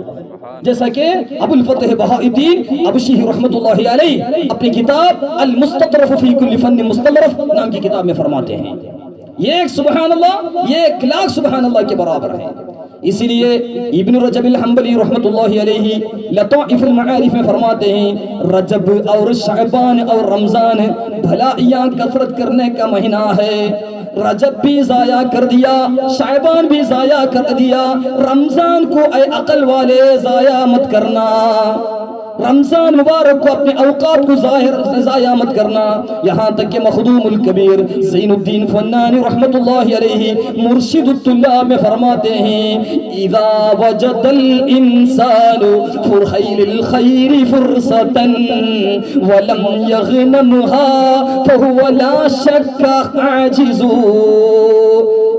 جیسا کہ ابو الفتح بہاءالدین ابشی رحمت اللہ علیہ اپنی کتاب المستطرف فی کل فن مستظرف نام کی کتاب میں فرماتے ہیں، یہ ایک سبحان اللہ 1,00,000 سبحان اللہ کے برابر ہے۔ اسی لیے ابن رجب الحنبلی رحمت اللہ علیہ لطائف المعارف میں فرماتے ہیں رجب اور شعبان اور رمضان بھلائیاں کثرت کرنے کا مہینہ ہے، رجب بھی ضائع کر دیا، شعبان بھی ضائع کر دیا، رمضان کو اے عقل والے ضائع مت کرنا۔ رمضان مبارک کو اپنے اوقات کو ضائع مت کرنا. یہاں تک کہ مخدوم الکبیر زین الدین فنانی رحمت اللہ علیہ مرشد الطلاب میں فرماتے ہیں اذا وجد الانسان فرحیل الخیر فرصتا ولم یغنمها فهو لا شک عاجز.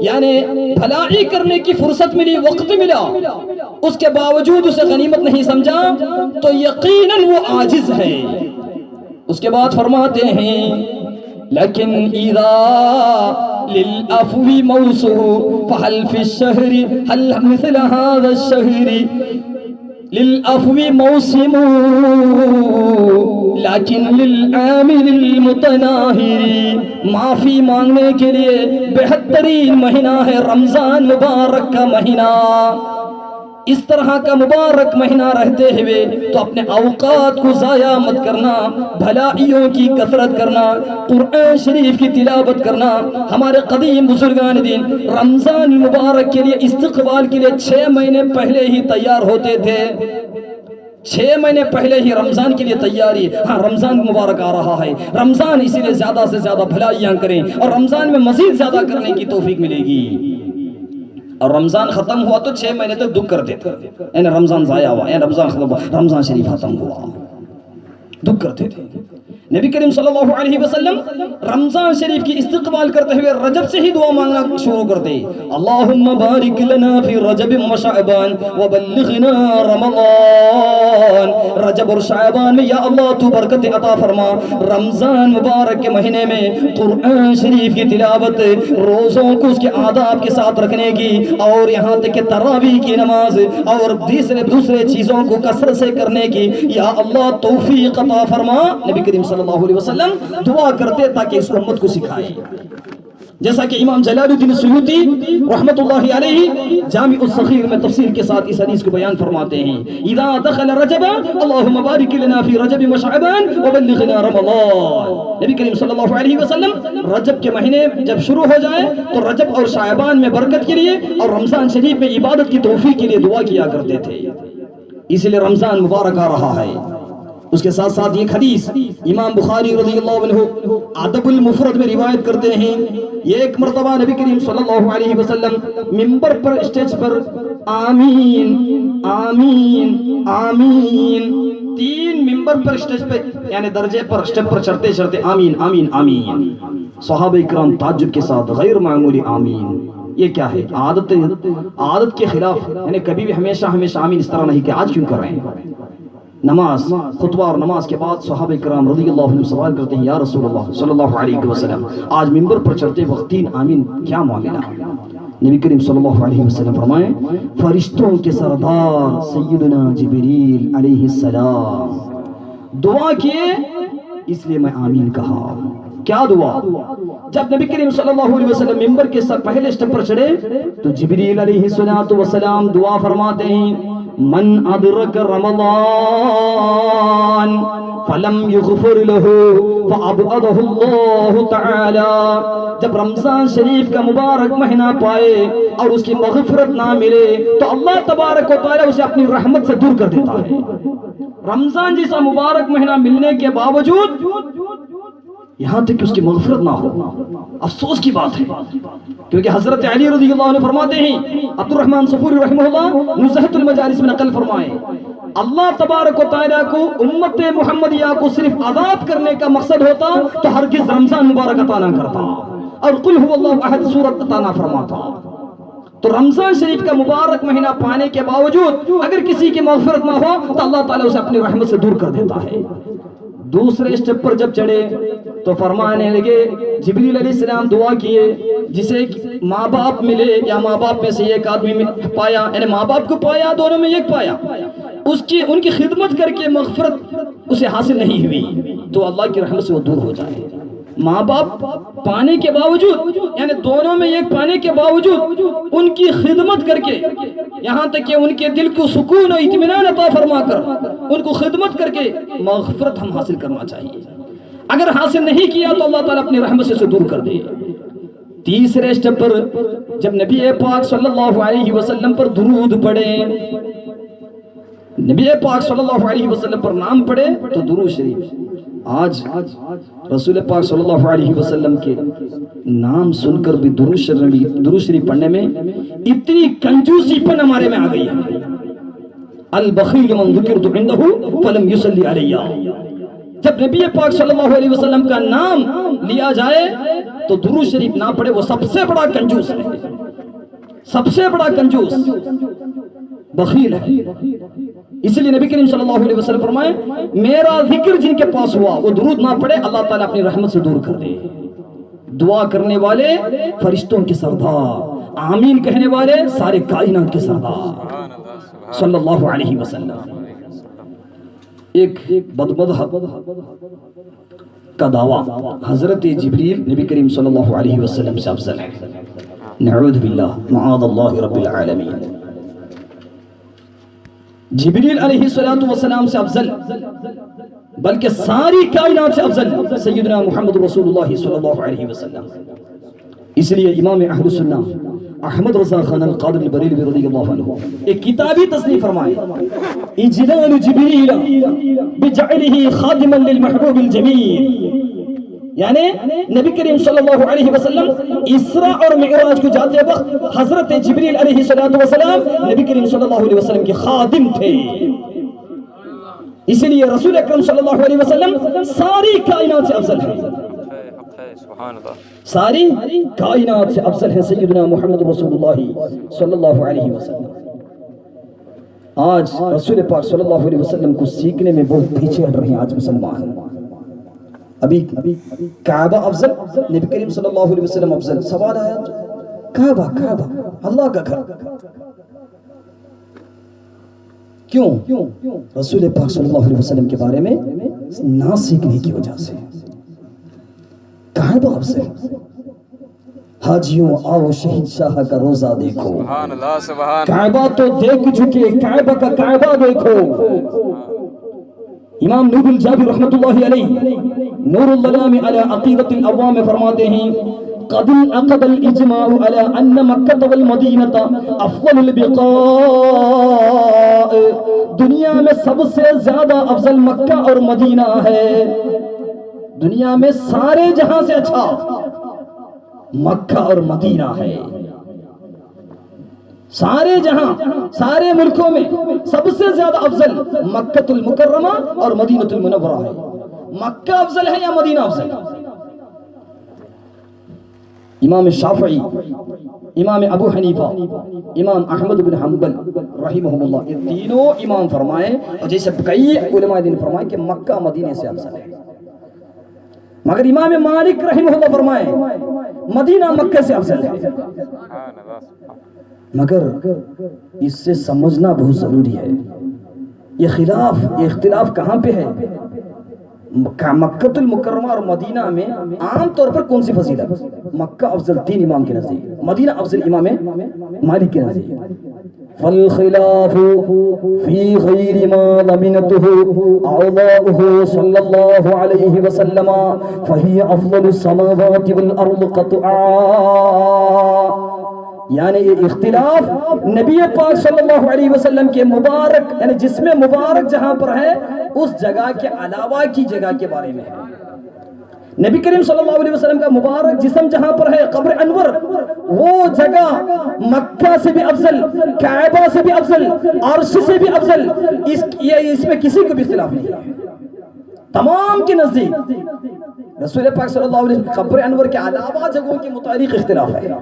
یعنی بھلائی کرنے کی فرصت ملی، وقت ملا، اس کے باوجود اسے غنیمت نہیں سمجھا تو یقیناً وہ عاجز ہے. اس کے بعد فرماتے ہیں لیکن اذا للعفو موسم فهل في الشهر هل مثل هذا الشهر للعفو موسم لیکن للعامل المتناہر. معافی مانگنے کے لیے بہترین مہینہ ہے رمضان مبارک کا مہینہ. اس طرح کا مبارک مہینہ رہتے ہوئے تو اپنے اوقات کو ضائع مت کرنا، بھلائیوں کی کثرت کرنا، قرآن شریف کی تلاوت کرنا. ہمارے قدیم بزرگان دین رمضان مبارک کے لیے استقبال کے لیے 6 مہینے پہلے ہی تیار ہوتے تھے. 6 مہینے پہلے ہی رمضان کے لیے تیاری. ہاں رمضان مبارک آ رہا ہے، رمضان اسی لیے زیادہ سے زیادہ بھلائیاں کریں اور رمضان میں مزید زیادہ کرنے کی توفیق ملے گی. اور رمضان ختم ہوا تو 6 مہینے تک دکھ کرتے تھے، یعنی رمضان ضائع ہوا، یعنی رمضان ختم ہوا، رمضان شریف ختم ہوا، دکھ کرتے تھے. نبی کریم صلی اللہ علیہ وسلم رمضان شریف کی استقبال کرتے ہوئے رجب سے ہی دعا مانگنا شروع کرتے. اللہم بارک لنا فی رجب و شعبان وبلغنا رمضان. رجب اور شعبان میں یا اللہ تو برکت عطا فرما. رمضان مبارک کے مہینے میں قرآن شریف کی تلاوت، روزوں کو اس کے آداب کے ساتھ رکھنے کی، اور یہاں تک کہ تراویح کی نماز اور دوسرے چیزوں کو کثرت سے کرنے کی یا اللہ توفیق عطا فرما. نبی کریم صلی اللہ علیہ وسلم دعا کرتے تاکہ اس امت کو سکھائے. جیسا کہ امام جلال الدین سیوطی رحمت اللہ علیہ جامع الصغیر میں تفسیر کے ساتھ اس حدیث کو بیان فرماتے ہیں اذا دخل رجب اللہم بارک لنا فی رجب و شعبان وبلغنا رمضان. نبی کریم صلی اللہ علیہ وسلم رجب کے مہینے جب شروع ہو جائے تو رجب اور شعبان میں برکت کے لیے اور رمضان شریف میں عبادت کی توفیق کے لیے دعا کیا کرتے تھے. اس لیے رمضان مبارک آ رہا ہے. اس کے ساتھ ساتھ یہ حدیث امام بخاری رضی اللہ عنہ ادب المفرد میں روایت کرتے ہیں. ایک مرتبہ نبی کریم صلی اللہ علیہ وسلم ممبر پر اسٹیج پر آمین آمین آمین 3 ممبر پر اسٹیج پہ یعنی درجے پر اسٹیپ پر چڑھتے چڑھتے آمین آمین آمین. صحابہ کرام تعجب کے ساتھ غیر معمولی آمین. یہ کیا ہے؟ عادت کے خلاف، یعنی کبھی بھی ہمیشہ آمین اس طرح نہیں کہ آج کیوں کر رہے ہیں. نماز خطبہ اور نماز کے بعد صحابہ کرام رضی اللہ عنہ سوال کرتے ہیں یا رسول اللہ صلی اللہ علیہ وسلم آج ممبر پر چڑھتے وقت 3 آمین کیا معاملہ؟ نبی کریم صلی اللہ علیہ وسلم فرمائیں فرشتوں کے سردار سیدنا جبریل علیہ السلام دعا کیے اس لیے میں آمین کہا. کیا دعا؟ جب نبی کریم صلی اللہ علیہ وسلم ممبر کے ساتھ پہلے اسٹیپ پر چڑھے تو جبریل علیہ السلام دعا فرماتے ہیں من ادرک رمضان فلم یغفر له فابعده اللہ تعالی. جب رمضان شریف کا مبارک مہینہ پائے اور اس کی مغفرت نہ ملے تو اللہ تبارک و تعالی اسے اپنی رحمت سے دور کر دیتا ہے. رمضان جیسا مبارک مہینہ ملنے کے باوجود یہاں تک کہ اس کی مغفرت نہ ہو، افسوس کی بات ہے. کیونکہ حضرت علی رضی اللہ عنہ فرماتے ہیں، عبد الرحمن صفوری رحمہ اللہ نزہۃ المجالس میں نقل فرمائے اللہ تبارک و تعالیٰ کو امت محمدیہ کو صرف عذاب کرنے کا مقصد ہوتا تو ہرگز رمضان مبارک عطا نہ کرتا اور قل هو اللہ احد سورت عطا نہ فرماتا. تو رمضان شریف کا مبارک مہینہ پانے کے باوجود اگر کسی کی مغفرت نہ ہو تو اللہ تعالیٰ اسے اپنی رحمت سے دور کر دیتا ہے. دوسرے اسٹیپ پر جب چڑھے تو فرمانے لگے جبریل علیہ السلام دعا کیے جسے ماں باپ ملے یا ماں باپ میں سے ایک آدمی پایا، یعنی ماں باپ کو پایا دونوں میں ایک پایا، ان کی خدمت کر کے مغفرت اسے حاصل نہیں ہوئی تو اللہ کی رحمت سے وہ دور ہو جائے. ماں باپ پانے کے باوجود یعنی دونوں میں ایک پانے کے باوجود ان کی خدمت کر کے یہاں تک کہ ان کے دل کو سکون و اطمینان عطا فرما کر ان کو خدمت کر کے مغفرت ہم حاصل کرنا چاہیے. اگر حاصل نہیں کیا تو اللہ تعالیٰ اپنی رحمت سے دور کر دے. تیسرے اسٹیپ پر جب نبی پاک صلی اللہ علیہ وسلم پر درود پڑھے، نبی پاک صلی اللہ علیہ وسلم پر نام پڑھے تو درود شریف. آج رسول پاک صلی اللہ علیہ وسلم کے نام سن کر بھی درود شریف پڑھنے میں اتنی کنجوسی پن ہمارے میں آ گئی ہے. البخیل من ذکرت عنده فلم یصلی علیہ. جب نبی پاک صلی اللہ علیہ وسلم کا نام لیا جائے تو درود شریف نہ پڑھے وہ سب سے بڑا کنجوس ہے, سب سے بڑا کنجوس بخیل ہے. اس لیے نبی کریم صلی اللہ علیہ وسلم فرمائے میرا ذکر جن کے پاس ہوا وہ درود نہ پڑھے اللہ تعالیٰ اپنی رحمت سے دور کر دے. دعا کرنے والے فرشتوں کے سردار, آمین کہنے والے سارے کائنات کے سردار صلی اللہ علیہ وسلم. ایک بدمذہب کا دعویٰ حضرت جبریل نبی کریم صلی اللہ علیہ وسلم سے افضل ہے. نعوذ باللہ معاذ اللہ رب العالمین. جبریل علیہ السلام سے افضل بلکہ ساری کائنات سے افضل سیدنا محمد رسول اللہ صلی اللہ علیہ وسلم. اس لیے امام اہل سنہ احمد رضا خان القادری البریلوی رضی اللہ عنہ ایک کتابی تصنیف فرمائے اجلال جبریل بجعلہ خادما للمحبوب الجمیل. یعنی نبی کریم صلی اللہ علیہ وسلم اسراء اور معراج کو جاتے وقت حضرت جبریل علیہ السلام نبی کریم صلی اللہ علیہ وسلم کے خادم تھے. اس لیے رسول اکرم صلی اللہ علیہ وسلم ساری کائنات سے افضل ہیں, ساری کائنات سے افضل ہیں سیدنا محمد رسول اللہ صلی اللہ علیہ وسلم. آج رسول پاک صلی اللہ علیہ وسلم کو سیکھنے میں بہت پیچھے ہٹ رہے ہیں آج مسلمان. ابھی کعبہ افضل, نبی کریم صلی اللہ علیہ وسلم افضل. سوال آیا کعبہ اللہ کا گھر کیوں؟ رسول پاک صلی اللہ علیہ وسلم کے بارے میں نہ سیکھنے کی وجہ سے. کعبہ افضل. حاجیوں آؤ شہید شاہ کا روزہ دیکھو, کعبہ تو دیکھ چکے, کعبہ کا کعبہ دیکھو. امام نور الجابر رحمت اللہ علیہ نور الظلام علی عقیدت العوام میں فرماتے ہیں قد انعقد الاجماع علی ان مکہ والمدینہ افضل البقاء. دنیا میں سب سے زیادہ افضل مکہ اور مدینہ ہے. دنیا میں سارے جہاں سے اچھا مکہ اور مدینہ ہے. سارے جہاں سارے ملکوں میں سب سے زیادہ افضل مکہ المکرمہ اور مدینہ المنورہ ہے. مکہ افضل ہے یا مدینہ افضل؟ امام شافعی, امام ابو حنیفہ, امام احمد بن حنبل رحمہم اللہ, یہ تینوں امام فرمائے اور جیسے کئی علماء دین فرمائے کہ مکہ مدینے سے افضل ہے. مگر امام مالک رحمہ اللہ فرمائے مدینہ مکہ سے افضل ہے. مگر اس سے سمجھنا بہت ضروری ہے یہ اختلاف کہاں پہ ہے. مکہ المکرمہ اور مدینہ میں عام طور پر کون سی فضیلت؟ مکہ افضل تین امام کے نزدیک, مدینہ افضل امام مالک کے نزدیک. فالخلاف فی غیر ما ضمنته اعضاؤه صلی اللہ علیہ وسلم فہی افضل السماوات والارض قطعا. یعنی یہ اختلاف نبی پاک صلی اللہ علیہ وسلم کے مبارک یعنی جسم مبارک جہاں پر ہے اس جگہ کے علاوہ کی جگہ کے بارے میں ہے. نبی کریم صلی اللہ علیہ وسلم کا مبارک جسم جہاں پر ہے قبر انور, وہ جگہ مکہ سے بھی افضل, کعبہ سے بھی افضل, عرش سے بھی افضل. اس میں کسی کو بھی اختلاف نہیں ہے. تمام کے نزدیک رسول پاک صلی اللہ علیہ وسلم قبر انور کے علاوہ جگہوں کے متعلق اختلاف ہے,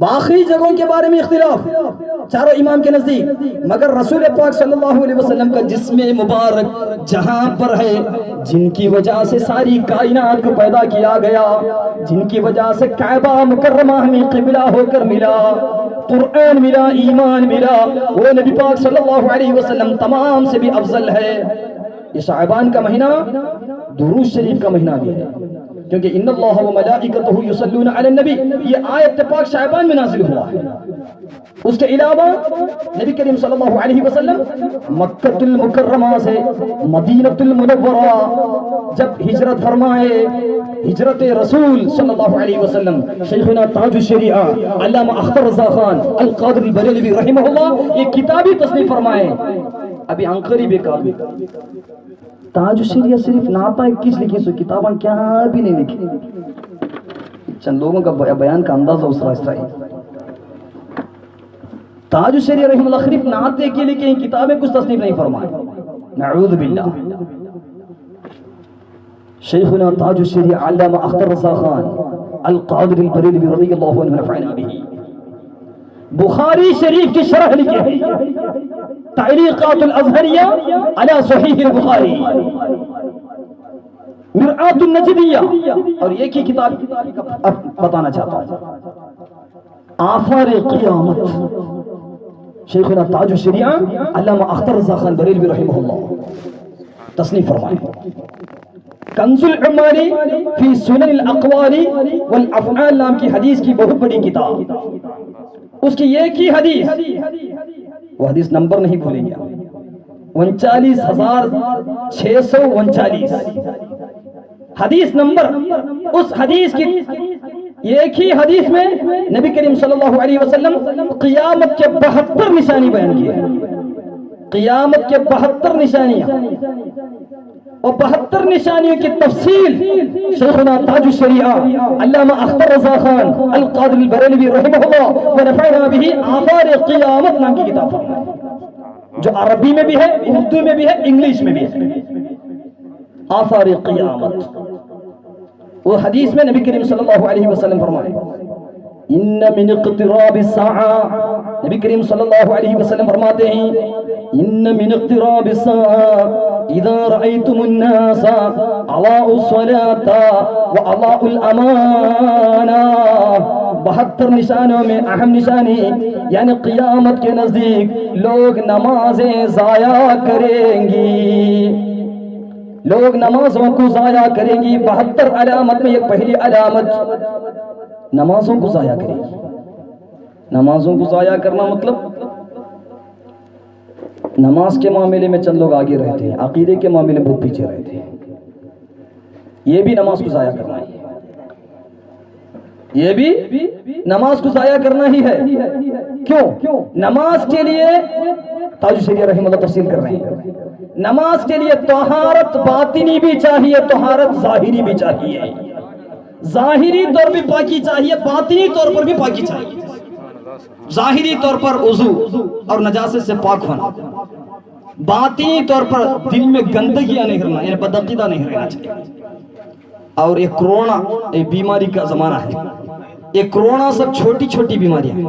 باقی جگہوں کے بارے میں اختلاف چاروں امام کے نزدیک. مگر رسول پاک صلی اللہ علیہ وسلم کا جسم مبارک جہاں پر ہے, جن کی وجہ سے ساری کائنات کو پیدا کیا گیا, جن کی وجہ سے کعبہ مکرمہ ہمیں قبلہ ہو کر ملا, قرآن ملا, ایمان ملا, وہ نبی پاک صلی اللہ علیہ وسلم تمام سے بھی افضل ہے. یہ شعبان کا مہینہ درود شریف کا مہینہ بھی ہے, کیونکہ ان اللہ و ملائکتہ یصلون علی النبی یہ آیت پاک شعبان میں نازل ہوا ہے. اس کے علاوہ نبی کریم صلی اللہ علیہ وسلم مکہ المکرمہ سے مدینہ المنورہ جب ہجرت فرمائے, ہجرت رسول صلی اللہ علیہ وسلم, شیخنا تاج الشریعہ علامہ اختر رضا خان القادری البریلوی رحمہ اللہ ایک کتابی تصنیف فرمائے ابھی انقری بیکار تاج الشریعہ صرف نعتیں 21 لکھی سو کتابیں کیا بھی نہیں لکھی. چند لوگوں کا بیان کا اندازہ اس طرح ہے. تاج الشریعہ رحمہ اللہ صرف نعتیں کی لکھی کتابیں کچھ تصنیف نہیں فرمائے. نعوذ باللہ. شیخنا تاج الشریعہ علامہ اختر رضا خان القادر البریلوی رضی اللہ عنہ نفعنا به بخاری شریف کی شرح لکھی ہے تعلیقات الازہریہ علی صحیح البخاری مرآت النجدیہ. اور ایک ہی کتاب اب بتانا چاہتا ہوں آثار قیامت شیخنا تاج الشریعہ علامہ اختر رضا خان بریلوی رحمہ اللہ تصنیف فرمائے. کنز العماری فی سنن الاقوال والافعال نام کی حدیث کی بہت بڑی کتاب. اس کی ایک ہی حدیث, وہ حدیث نمبر نہیں بھولیں گے, 39,639 حدیث نمبر. اس حدیث کی ایک ہی حدیث میں نبی کریم صلی اللہ علیہ وسلم قیامت کے 72 نشانی بیان کیے. قیامت کے 72 نشانیاں اور 72 نشانیوں کی تفصیل شیخنا تاج الشریعہ علامہ اختر رضا خان القادر البریلوی رحمہ اللہ ونفعنا به آثار قیامت نام کی کتاب فرمائے, جو عربی میں بھی ہے, اردو میں بھی ہے, انگلش میں بھی ہے. آثار قیامت. وہ حدیث میں نبی کریم صلی اللہ علیہ وسلم فرمائے ان من اقتراب الساعہ, نبی کریم صلی اللہ علیہ وسلم فرماتے ہیں ان من اقتراب الساعہ اذا رأيتم الناس اضاءوا الصلاة واضاءوا الامانة. 72 نشانوں میں اہم نشانی یعنی قیامت کے نزدیک لوگ نمازیں ضائع کریں گی, لوگ نمازوں کو ضائع کریں گی. 72 علامت میں یہ پہلی علامت نمازوں کو ضائع کریں گی. نمازوں کو ضائع کرنا مطلب نماز کے معاملے میں چند لوگ آگے رہتے ہیں, عقیدے کے معاملے میں بہت پیچھے رہتے ہیں. یہ بھی نماز کو ضائع کرنا ہے, یہ بھی نماز کو ضائع کرنا ہی ہے. کیوں؟ نماز کے لیے تاج الشریعہ رحمہ اللہ تفصیل کر رہے ہیں. نماز کے لیے طہارت باطنی بھی چاہیے, طہارت ظاہری بھی چاہیے. ظاہری طور پہ پاکی چاہیے, باطنی طور پر بھی پاکی چاہیے. ظاہری طور پر وضو اور نجاست سے پاک ہونا, باطنی طور پر دل میں گندگیاں نہیں رہنا, یعنی بدعقیدہ نہیں رہنا چاہیے. اور یہ کرونا یہ بیماری کا زمانہ ہے. یہ کرونا سب چھوٹی چھوٹی بیماریاں ہیں,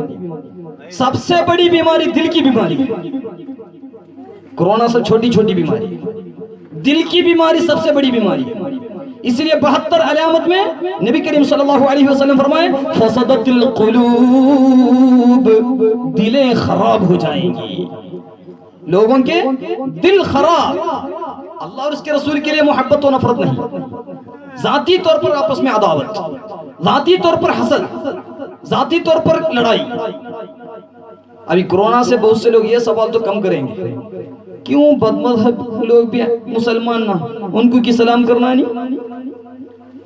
سب سے بڑی بیماری دل کی بیماری ہے. کرونا سب چھوٹی چھوٹی بیماری, دل کی بیماری سب سے بڑی بیماری ہے. اس لیے 72 علامت میں نبی کریم صلی اللہ علیہ وسلم فرمائے فسدت القلوب, دلیں خراب ہو جائیں گی, لوگوں کے دل خراب. اللہ اور اس کے رسول کے لیے محبت و نفرت نہیں, ذاتی طور پر آپس میں عداوت, ذاتی طور پر حسد, ذاتی طور پر لڑائی. ابھی کرونا سے بہت سے لوگ یہ سوال تو کم کریں گے, کیوں بد مذہب لوگ بھی مسلمان نہ, ان کو کی سلام کرنا نہیں,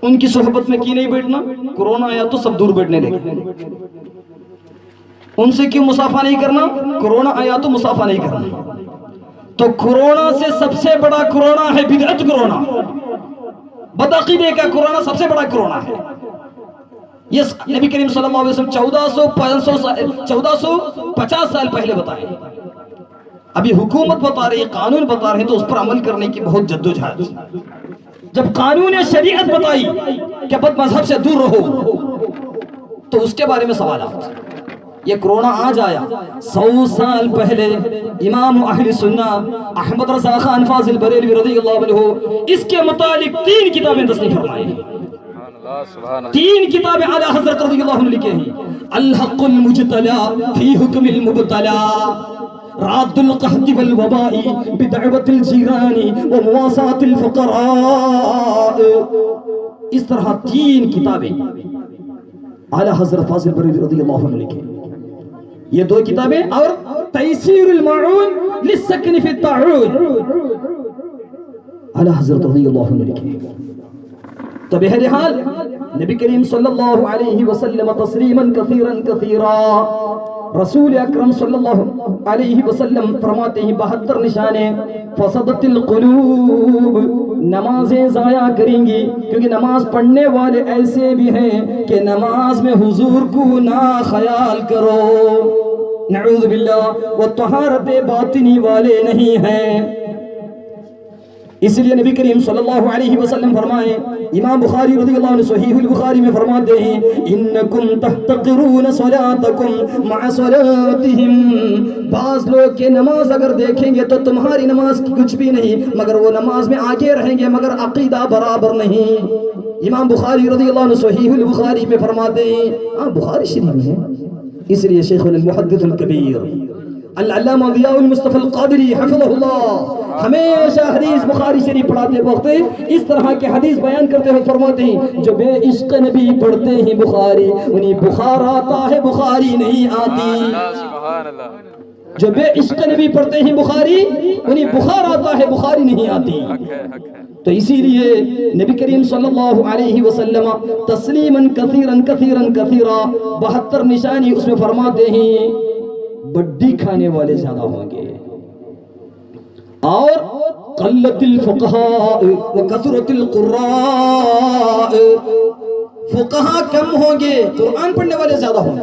ان کی صحبت میں کی نہیں بیٹھنا. کرونا آیا تو سب دور بیٹھنے لگے. ان سے کیوں مصافحہ نہیں کرنا, کرونا آیا تو مصافحہ نہیں کرنا. تو کرونا سے سب سے بڑا کرونا ہے بدعت کرونا, بدعقیدے کا کرونا سب سے بڑا کرونا ہے. یہ نبی کریم صلی اللہ علیہ وسلم 1450 سال پہلے بتائے. ابھی حکومت بتا رہی ہے, قانون بتا رہے ہیں, تو اس پر عمل کرنے کی بہت جدوجہد. جب قانون شریعت بتائی کہ بد مذہب سے دور رہو, تو اس کے بارے میں سوالات. یہ کرونا آج آیا, 100 سال پہلے امام اہل سنہ احمد رضا خان فاضل بریلوی رضی اللہ عنہ اس کے متعلق 3 کتابیں تصنیف فرمائے ہیں. 3 کتابیں اعلیٰ حضرت رضی اللہ عنہ لکھے ہیں. الحق المجتلا فی حکم المبتلا, راد القحط والوباء بدعوت الجیران ومواساة الفقراء. اس طرح 3 کتابیں اعلیٰ حضرت فاضل بریلوی رضی اللہ عنہ لکھے. یہ 2 کتابیں اور تیسیر المعون للسکن فی الطاعون اعلیٰ حضرت رضی اللہ عنہ لکھے. تو بہرحال نبی کریم صلی اللہ علیہ وسلم تسلیما کثیرا کثیرا رسول اکرم صلی اللہ علیہ وسلم فرماتے ہیں 72 نشانے فسدت القلوب، نمازیں ضائع کریں گی، کیونکہ نماز پڑھنے والے ایسے بھی ہیں کہ نماز میں حضور کو نہ خیال کرو، نعوذ باللہ، وہ طہارت باطنی والے نہیں ہیں۔ اس لیے نبی کریم صلی اللہ علیہ وسلم فرمائے، امام بخاری رضی اللہ عنہ صحیح البخاری میں فرماتے ہیں انکم تحتقرون صلاتکم مع صلاتہم، بعض لوگ کہ نماز اگر دیکھیں گے تو تمہاری نماز کچھ بھی نہیں، مگر وہ نماز میں آگے رہیں گے مگر عقیدہ برابر نہیں۔ امام بخاری رضی اللہ عنہ صحیح البخاری میں فرماتے ہیں، بخاری شریف میں ہے، اس لیے شیخ المحدث الکبیر العلامہ ضیاء المصطفی القادری حفظہ اللہ ہمیشہ حدیث بخاری شریف پڑھاتے وقت اس طرح کے حدیث بیان کرتے ہوئے فرماتے ہیں جو بے عشق نبی پڑھتے ہیں بخاری انہیں بخار آتا ہے بخاری نہیں آتی، سبحان اللہ، جو بے عشق نبی پڑھتے ہیں بخاری انہیں بخار آتا ہے بخاری نہیں آتی۔ حق ہے، حق ہے۔ تو اسی لیے نبی کریم صلی اللہ علیہ وسلم تسلیما کثیرا کثیرا کثیرا 72 نشانی اس میں فرماتے ہیں بڈی کھانے والے زیادہ ہوں گے، اور قلت الفقہاء وکثرت القراء، فقہا کم ہوں گے، قرآن پڑھنے والے زیادہ ہوں گے۔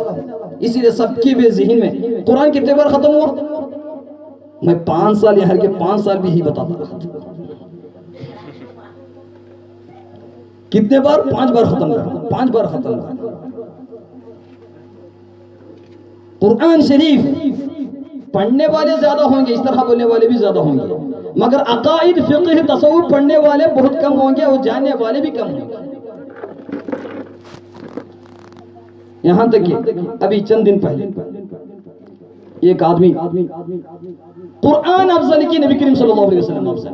اسی لیے سب کے بھی ذہن میں قرآن کتنے بار ختم ہوا؟ میں 5 سال یا ہر کے 5 سال بھی ہی بتاتا رہا تھا، کتنے بار؟ 5 بار ختم کرنا، 5 بار ختم کرنا۔ قرآن شریف پڑھنے والے زیادہ ہوں گے، اس طرح بولنے والے بھی زیادہ ہوں گے، مگر عقائد فقہ تصوف پڑھنے والے بہت کم ہوں گے اور جاننے والے بھی کم ہوں گے۔ یہاں تک کہ ابھی چند دن پہلے ایک آدمی قرآن افضل کی نبی کریم صلی اللہ علیہ وسلم افضل،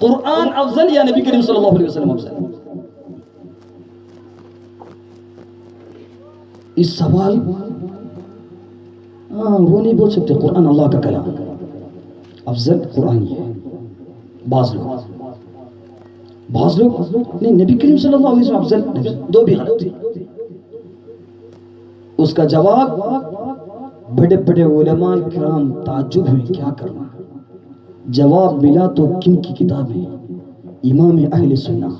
قرآن افضل یا نبی کریم صلی اللہ علیہ وسلم افضل، اس سوال وہ نہیں بول سکتے قرآن اللہ کا کلام افضل قرآن ہی ہے۔ بعض لوگ نہیں، نبی کریم صلی اللہ علیہ وسلم افضل، دو بھی غلط تھی۔ اس کا جواب بڑے بڑے علماء کرام تعجب ہوئے، کیا کرنا؟ جواب ملا تو کن کی کتابیں؟ امام اہل سنت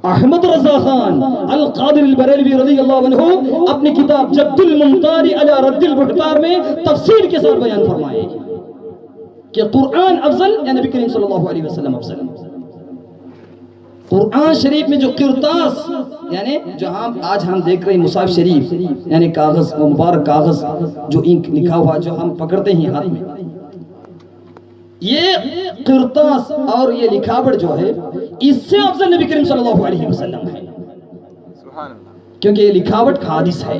احمد رضا خان القادر البریلوی رضی اللہ عنہ اپنی کتاب جد الممتار علی رد البحتار میں تفصیل کے ساتھ بیان فرمائے کہ قرآن افضل یا نبی کریم صلی اللہ علیہ وسلم افضل۔ قرآن شریف میں جو قرطاس یعنی جو آج ہم دیکھ رہے ہیں مصحف شریف یعنی کاغذ، وہ مبارک کاغذ جو انک لکھا ہوا جو ہم پکڑتے ہیں ہاتھ میں، یہ قرطاس اور یہ لکھاوٹ جو ہے اس سے افضل نبی کریم صلی اللہ علیہ وسلم ہے، سبحان اللہ، کیونکہ یہ لکھاوٹ حادث ہے۔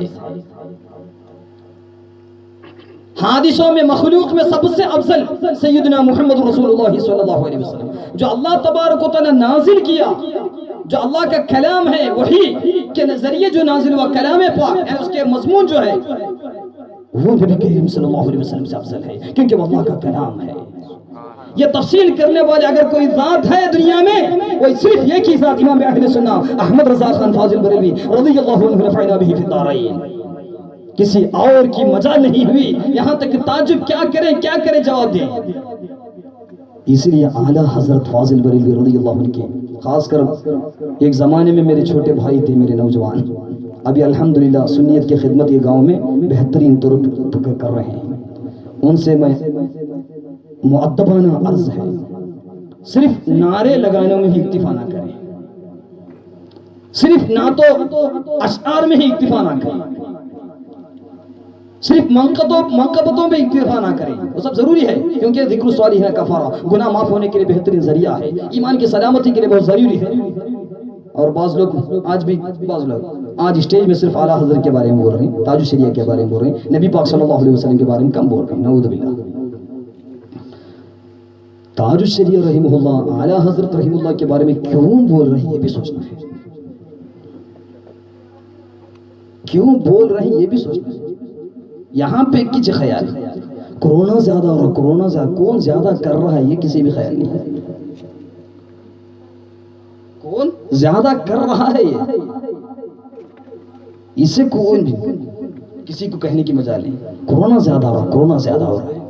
حادثوں میں مخلوق میں سب سے افضل سیدنا محمد رسول اللہ صلی اللہ علیہ وسلم، جو اللہ تبارک و تعالی نازل کیا، جو اللہ کا کلام ہے، وہی کے ذریعے جو نازل ہوا کلام پاک، یعنی اس کے مضمون جو ہے وہ نبی کریم صلی اللہ علیہ وسلم سے افضل ہے، کیونکہ وہ اللہ کا کلام ہے۔ یہ تفصیل کرنے والے اگر کوئی ذات ہے دنیا میں وہ صرف ایک ہی ذات امام اہل سنت احمد رضا خان فاضل بریلوی رضی اللہ عنہ نفعنا به فی الدارین، کسی اور کی مجال نہیں ہوئی۔ یہاں تک تعجب کیا کرے جواب دیں۔ اس لیے اعلیٰ حضرت فاضل بریلوی رضی اللہ عنہ کے خاص کر ایک زمانے میں میرے چھوٹے بھائی تھے، میرے نوجوان، ابھی الحمدللہ سنیت کی خدمت یہ گاؤں میں بہترین طور پر کر رہے ہیں۔ ان سے میں مؤدبانہ عرض ہے صرف نعرے لگانے میں ہی اکتفا نہ کریں، صرف نعتوں اشعار میں ہی اکتفا نہ کریں، صرف منقبتوں میں اکتفا نہ کریں، وہ سب ضروری ہے کیونکہ ذکر الصالحین کفارہ، گناہ معاف ہونے کے لیے بہترین ذریعہ ہے، ایمان کی سلامتی کے لیے بہت ضروری ہے۔ اور بعض لوگ آج اسٹیج میں صرف اعلیٰ حضرت کے بارے میں بول رہے ہیں، تاج الشریعہ کے بارے میں بول رہے ہیں، نبی پاک صلی اللہ علیہ وسلم کے بارے میں کم بول رہے ہیں، نعوذ باللہ۔ تاج الشریعہ رحمہ اللہ، اعلیٰ حضرت رحمہ اللہ کے بارے میں کیوں بول رہے ہیں یہ بھی سوچنا ہے، کیوں بول رہے ہیں یہ بھی سوچنا ہے۔ یہاں پہ کچھ خیال ہے کرونا زیادہ ہو رہا، کرونا زیادہ، کون زیادہ کر رہا ہے یہ کسی بھی خیال نہیں ہے، کون زیادہ کر رہا ہے یہ اس سے کون کسی کو کہنے کی مجال نہیں. کورونا زیادہ ہو رہا ہے، کورونا زیادہ ہو رہا ہے.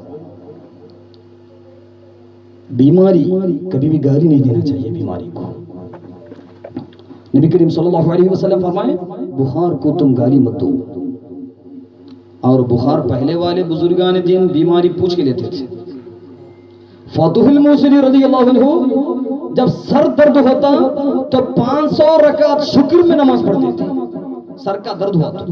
بیماری کبھی بھی گالی نہیں دینا چاہیے بیماری کو. نبی کریم صلی اللہ علیہ وسلم فرمائے بخار کو تم گالی مت دو. اور بخار پہلے والے بزرگان دین بیماری پوچھ کے لیتے تھے. فتح الموصلی رضی اللہ عنہ جب سر درد ہوتا تو 500 رکعت شکر میں نماز پڑھتے تھے. سر کا درد ہوا تو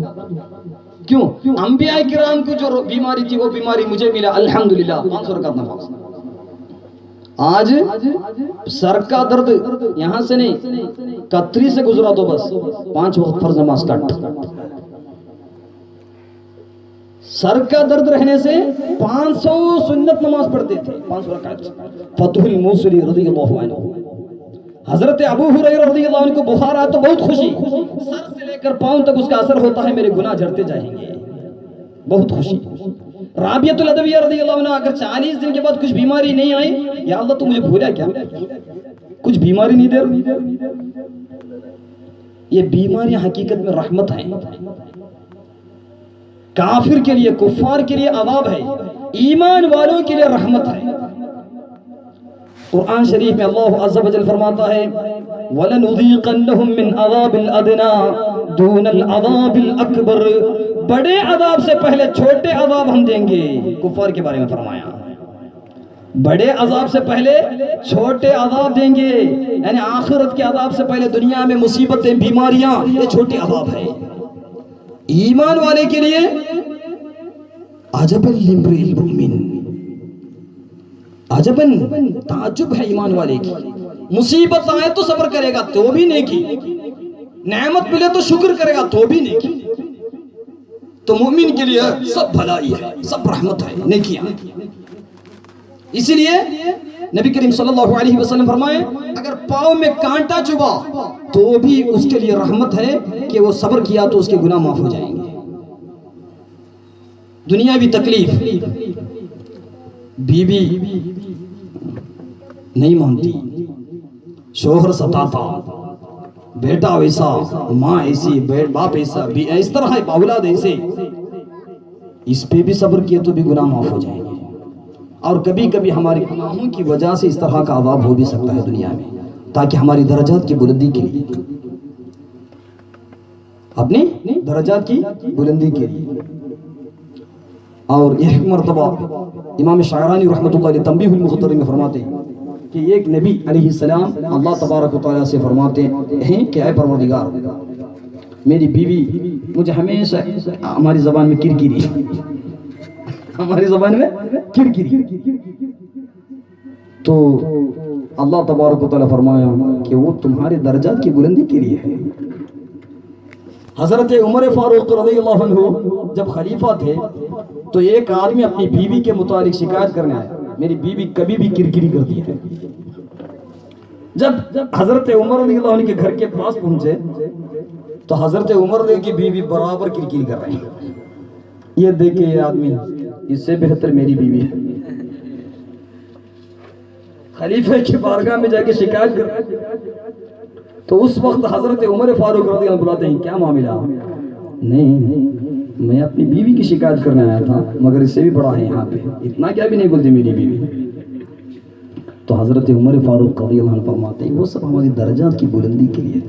کیوں؟ انبیاء کرام کو جو بیماری تھی وہ بیماری مجھے ملا الحمدللہ 500 رکعت نماز. آج سر کا درد یہاں سے نہیں کتری سے گزرا تو بس 5 وقت فرض نماز کٹ. سر کا درد رہنے سے 500 سنت نماز پڑھتے تھے 500 رکعت. فتح الموصلی رضی اللہ عنہ. حضرت ابو ہریرہ رضی اللہ عنہ کو بخار آیا تو بہت خوشی. سر سے لے کر پاؤں تک اس کا اثر ہوتا ہے، میرے گناہ جھڑتے جائیں گے، بہت خوشی. رابعۃ العدویہ رضی اللہ عنہ اگر 40 دن کے بعد کچھ بیماری نہیں آئی، یا اللہ تو مجھے بھولا کیا، کچھ بیماری نہیں دے رہا. یہ بیماریاں حقیقت میں رحمت ہیں. کافر کے لیے، کفار کے لیے عذاب ہے، ایمان والوں کے لیے رحمت ہے. قرآن شریف میں اللہ عز و جل فرماتا ہے وَلَنُذِيقَنَّهُم مِّنْ عَذَابِ الْأَدْنَىٰ دُونَ الْعَذَابِ الْأَكْبَرِ. بڑے عذاب سے پہلے چھوٹے عذاب ہم دیں گے. کفار کے بارے میں فرمایا بڑے عذاب سے پہلے چھوٹے عذاب دیں گے، یعنی آخرت کے عذاب سے پہلے دنیا میں مصیبتیں، بیماریاں، یہ چھوٹے عذاب ہے. ایمان والے کے لیے عجباً لامرئ المؤمن، عجباً تعجب ہے ایمان والے کی. مصیبت آئے تو صبر کرے گا تو بھی نیکی، نعمت ملے تو شکر کرے گا تو بھی نیکی. تو مومن کے لیے سب بھلائی ہے، سب رحمت ہے، نیکیاں. اسی لیے نبی کریم صلی اللہ علیہ وسلم فرمائے اگر پاؤں میں کانٹا چبھا تو بھی اس کے لیے رحمت ہے کہ وہ صبر کیا تو اس کے گناہ معاف ہو جائیں گے. دنیاوی تکلیف، بیوی نہیں مانتی، شوہر ستاتا، بیٹا ویسا، ماں ایسی، باپ ایسا، اس طرح اولاد ایسے، اس پہ بھی صبر کیے تو بھی گناہ معاف ہو جائیں گے. اور کبھی کبھی ہمارے گناہوں کی وجہ سے اس طرح کا عذاب ہو بھی سکتا ہے دنیا میں، تاکہ ہماری درجات کی بلندی کے لیے، اپنی درجات کی بلندی کے لیے. اور ایک مرتبہ امام شاعرانی رحمۃ اللہ علیہ تنبیہ المختصر میں فرماتے ہیں کہ ایک نبی علیہ السلام اللہ تبارک و تعالیٰ سے فرماتے ہیں کہ اے پروردگار میری بیوی مجھے ہمیشہ ہماری زبان میں کرکری، ہماری زبان میں کرکری. تو اللہ تبارک و تعالیٰ فرمایا کہ وہ تمہارے درجات کی بلندی کے لیے ہے. حضرت عمر فاروق رضی اللہ عنہ جب خلیفہ تھے تو ایک آدمی اپنی بیوی کے متعلق شکایت کرنے آیا، میری بیوی کبھی بھی کرکری کرتی ہے. جب حضرت عمر رضی اللہ عنہ کے گھر کے پاس پہنچے تو حضرت عمر رضی کی بیوی برابر کرکری کر رہی ہے. یہ دیکھیں یہ آدمی، اس سے بہتر میری بیوی ہے. خلیفہ کی بارگاہ میں جا کے شکایت کر رہے تو اس وقت حضرت عمر فاروق رضی اللہ عنہ بلاتے ہیں کیا معاملہ؟ نہیں میں اپنی بیوی کی شکایت کرنے آیا تھا، مگر اس سے بھی بڑا ہے یہاں پہ، اتنا کیا بھی نہیں بولتی میری بیوی. تو حضرت عمر فاروق رضی اللہ عنہ فرماتے ہیں وہ سب ہماری درجات کی بلندی کے لیے،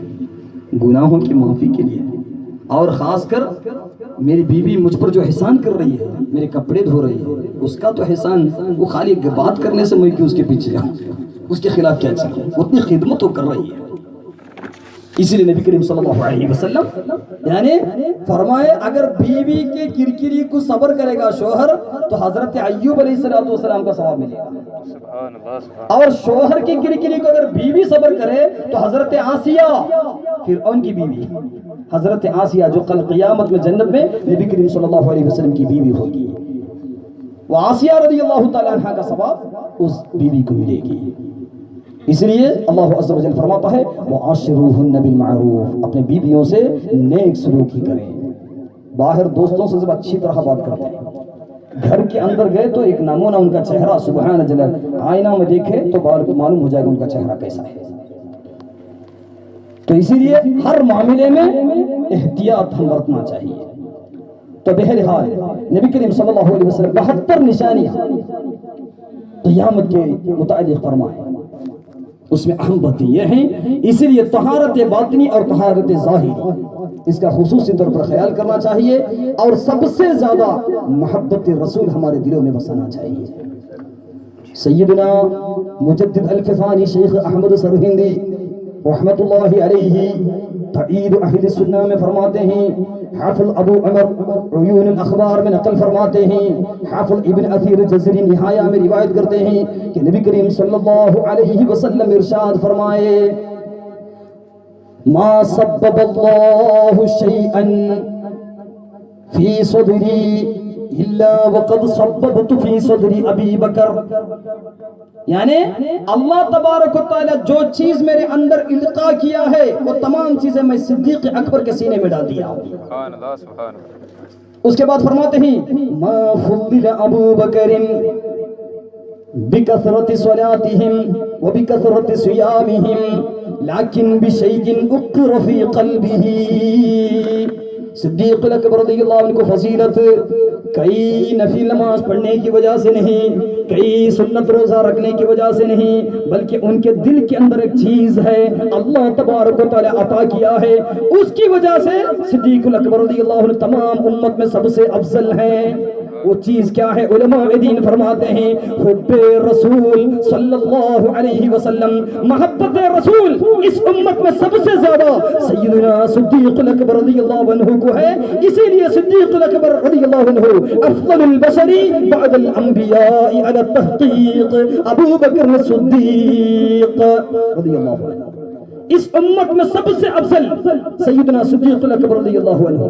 گناہوں کی معافی کے لیے. اور خاص کر میری بیوی مجھ پر جو احسان کر رہی ہے، میرے کپڑے دھو رہی ہے، اس کا تو احسان، وہ خالی بات کرنے سے میں کیوں اس کے پیچھے اس کے خلاف کیا چاہیے، اتنی خدمت وہ کر رہی ہے. اسی لیے نبی کریم صلی اللہ علیہ وسلم یعنی فرمائے اگر بیوی کے کرکری کو صبر کرے گا شوہر تو حضرت ایوب علیہ السلام کا ثواب ملے گا. اور شوہر کی کرکری کو اگر بیوی صبر کرے تو حضرت آسیہ فرعون کی بیوی، حضرت آسیہ جو کل قیامت میں جنت میں نبی کریم صلی اللہ علیہ وسلم کی بیوی ہوگی، وہ آسیہ رضی اللہ تعالیٰ عنہ کا ثواب اس بیوی کو ملے گی. اس لیے اللہ عز و جل فرماتا ہے وَعَاشِرُوهُنَّ بِالْمَعْرُوفِ، اپنے بیویوں سے نیک سلوکی کریں. باہر دوستوں سے جب اچھی طرح بات کرتے ہیں، گھر کے اندر گئے تو ایک نمونہ ان کا چہرہ سبحان جل آئینہ میں دیکھے تو معلوم ہو جائے گا ان کا چہرہ کیسا ہے. تو اسی لیے ہر معاملے میں احتیاط ہم برتنا چاہیے۔ تو بہرحال نبی کریم صلی اللہ علیہ وسلم 72 نشانیاں قیامت کے متعلق فرمائے، اس میں اہم باتیں یہ ہیں، اسی لیے طہارت باطنی اور طہارت ظاہری اس کا خصوصی طور پر خیال کرنا چاہیے، اور سب سے زیادہ محبت رسول ہمارے دلوں میں بسانا چاہیے۔ سیدنا مجدد الفسانی شیخ احمد سرہندی رحمت اللہ علیہ تعید اہل سنہ میں فرماتے ہیں، حافظ ابو عمر عیون الاخبار میں نقل فرماتے ہیں، حافظ ابن اثیر جزری نہایہ میں روایت کرتے ہیں کہ نبی کریم صلی اللہ علیہ وسلم ارشاد فرمائے، ما سبب اللہ شیئا فی صدری الا وقد سببت فی صدری ابی بکر، یعنی اللہ تبارک و تعالی جو چیز میرے اندر القاء کیا ہے وہ تمام چیزیں میں صدیق اکبر کے سینے میں ڈال دیا ہوں۔ سبحان اللہ سبحان اللہ۔ اس کے بعد فرماتے ہیں، ما فضل ابو بکر بکثرت صلاتهم وبکثرت صیامهم لیکن بشیء اقر فی قلبه، صدیق اکبر رضی اللہ عنہ کو فضیلت کئی نفل نماز پڑھنے کی وجہ سے نہیں، کئی سنت روزہ رکھنے کی وجہ سے نہیں، بلکہ ان کے دل کے اندر ایک چیز ہے اللہ تبارک و تعالی عطا کیا ہے، اس کی وجہ سے صدیق اکبر رضی اللہ عنہ تمام امت میں سب سے افضل ہیں۔ وہ چیز کیا ہے؟ علماء دین فرماتے ہیں حب رسول صلی اللہ علیہ وسلم، محبت رسول اس امت میں سب سے زیادہ سیدنا صدیق اکبر رضی اللہ عنہ کو ہے، اسی لیے صدیق اکبر رضی اللہ عنہ افضل البشر بعد الانبیاء علی التحقیق، ابو بکر صدیق رضی اللہ عنہ اس امت میں سب سے افضل سیدنا صدیق اکبر رضی اللہ عنہ،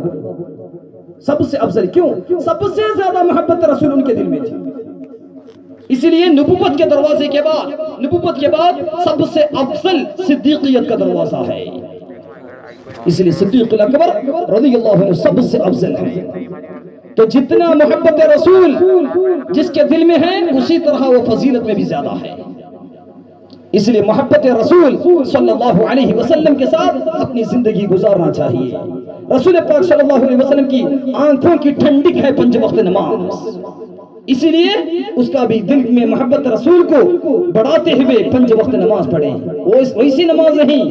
سب سے افضل کیوں؟ سب سے زیادہ محبت رسول ان کے دل میں تھی، اسی لیے نبوت کے دروازے کے بعد، نبوت کے بعد سب سے افضل صدیقیت کا دروازہ ہے، اس لیے صدیق الاکبر رضی اللہ عنہ سب سے افضل ہے۔ تو جتنا محبت رسول جس کے دل میں ہے اسی طرح وہ فضیلت میں بھی زیادہ ہے، اس لیے محبت رسول صلی اللہ علیہ وسلم کے ساتھ اپنی زندگی گزارنا چاہیے۔ رسول پاک صلی اللہ علیہ وسلم کی آنکھوں کی ٹھنڈک ہے 5 وقت نماز، اسی لیے اس کا بھی دل میں محبت رسول کو بڑھاتے ہوئے 5 وقت نماز پڑھے، وہ ویسی نماز نہیں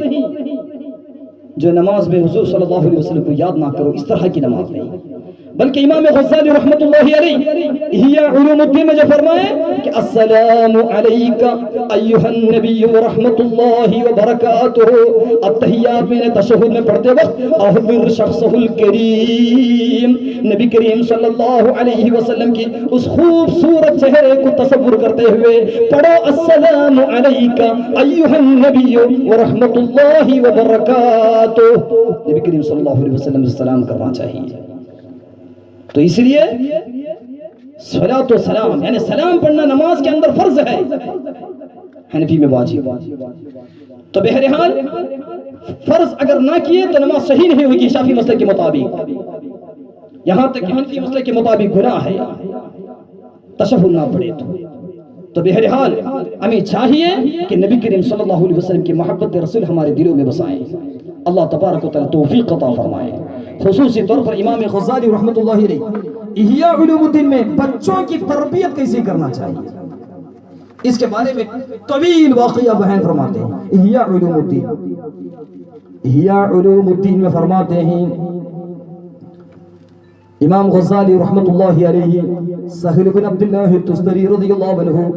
جو نماز میں حضور صلی اللہ علیہ وسلم کو یاد نہ کرو، اس طرح کی نماز نہیں، بلکہ امام غزالی رحمت اللہ علیہ احیاء علوم الدین میں جو فرمائے کہ السلام علیکہ ایہا النبی ورحمت اللہ وبرکاتہ، التحیات میں تشہد میں پڑھتے وقت احضر شخصہ الکریم، نبی کریم صلی اللہ علیہ وسلم کی اس خوبصورت چہرے کو تصور کرتے ہوئے پڑھو السلام علیکہ ایہا النبی ورحمت اللہ وبرکاتہ، نبی کریم صلی اللہ علیہ وسلم سے سلام کرنا چاہیے۔ تو اس لیے صلاۃ و سلام یعنی سلام پڑھنا نماز کے اندر فرض ہے، حنفی میں واجب، تو بہرحال فرض اگر نہ کیے تو نماز صحیح نہیں ہوگی شافعی مسلک کے مطابق، یہاں تک کہ حنفی مسلک کے مطابق گناہ ہے تشہد نہ پڑھے تو بہرحال ہمیں چاہیے کہ نبی کریم صلی اللہ علیہ وسلم کی محبت رسول ہمارے دلوں میں بسائیں، اللہ تبارک و تعالی توفیق عطا فرمائے۔ خصوصی طور پر امام غزالی رحمت اللہ علیہ احیاء علوم الدین میں بچوں کی تربیت کیسے کرنا چاہیے اس کے بارے میں طویل واقعہ بیان فرماتے ہیں۔ احیاء علوم الدین میں فرماتے ہیں امام غزالی رحمت اللہ علیہ سہل بن عبداللہ تستری رضی اللہ عنہ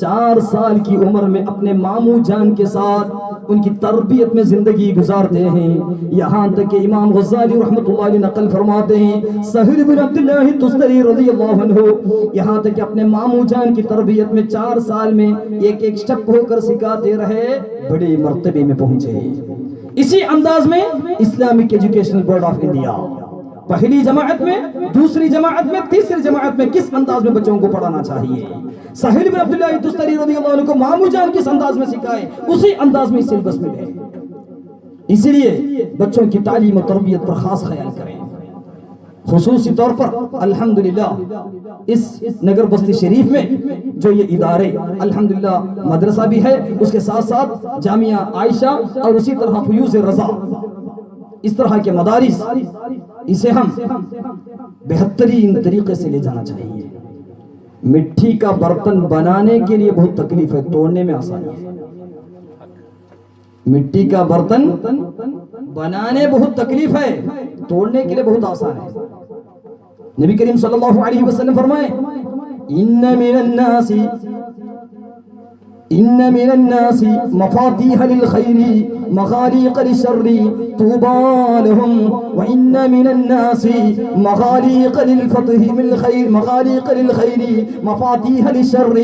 4 سال کی عمر میں اپنے ماموں جان کے ساتھ ان کی تربیت میں زندگی گزارتے ہیں، یہاں تک کہ امام غزالی رحمت اللہ علیہ نقل فرماتے ہیں سہل بن عبداللہ تستری رضی اللہ عنہ یہاں تک کہ اپنے ماموں جان کی تربیت میں 4 سال میں ایک ایک سٹیپ ہو کر سکھاتے رہے، بڑے مرتبے میں پہنچے۔ اسی انداز میں Islamic educational board of India پہلی جماعت میں، دوسری جماعت میں، تیسری جماعت میں کس انداز میں بچوں کو پڑھانا چاہیے، سہل بن عبداللہ تستری رضی اللہ عنہ کو ماموں جان کس انداز میں سکھائے اسی انداز میں سلیبس میں ہے، اسی لیے بچوں کی تعلیم و تربیت پر خاص خیال کریں، خصوصی طور پر الحمدللہ اس نگر بستی شریف میں جو یہ ادارے الحمدللہ مدرسہ بھی ہے، اس کے ساتھ ساتھ جامعہ عائشہ اور اسی طرح فیوز رضا، اس طرح کے مدارس، اسے ہم بہترین طریقے سے لے جانا چاہیے۔ مٹی کا برتن بنانے کے لیے بہت تکلیف ہے، توڑنے میں آسانی ہے۔ مٹی کا برتن بنانے بہت تکلیف ہے، توڑنے کے لیے بہت آسان ہے۔ نبی کریم صلی اللہ علیہ وسلم فرمائے ان من الناس مفاتيح للخير مغاليق للشر طوبى لهم وان من الناس مغاليق للفتح من الخير مغاليق للخير مفاتيح للشر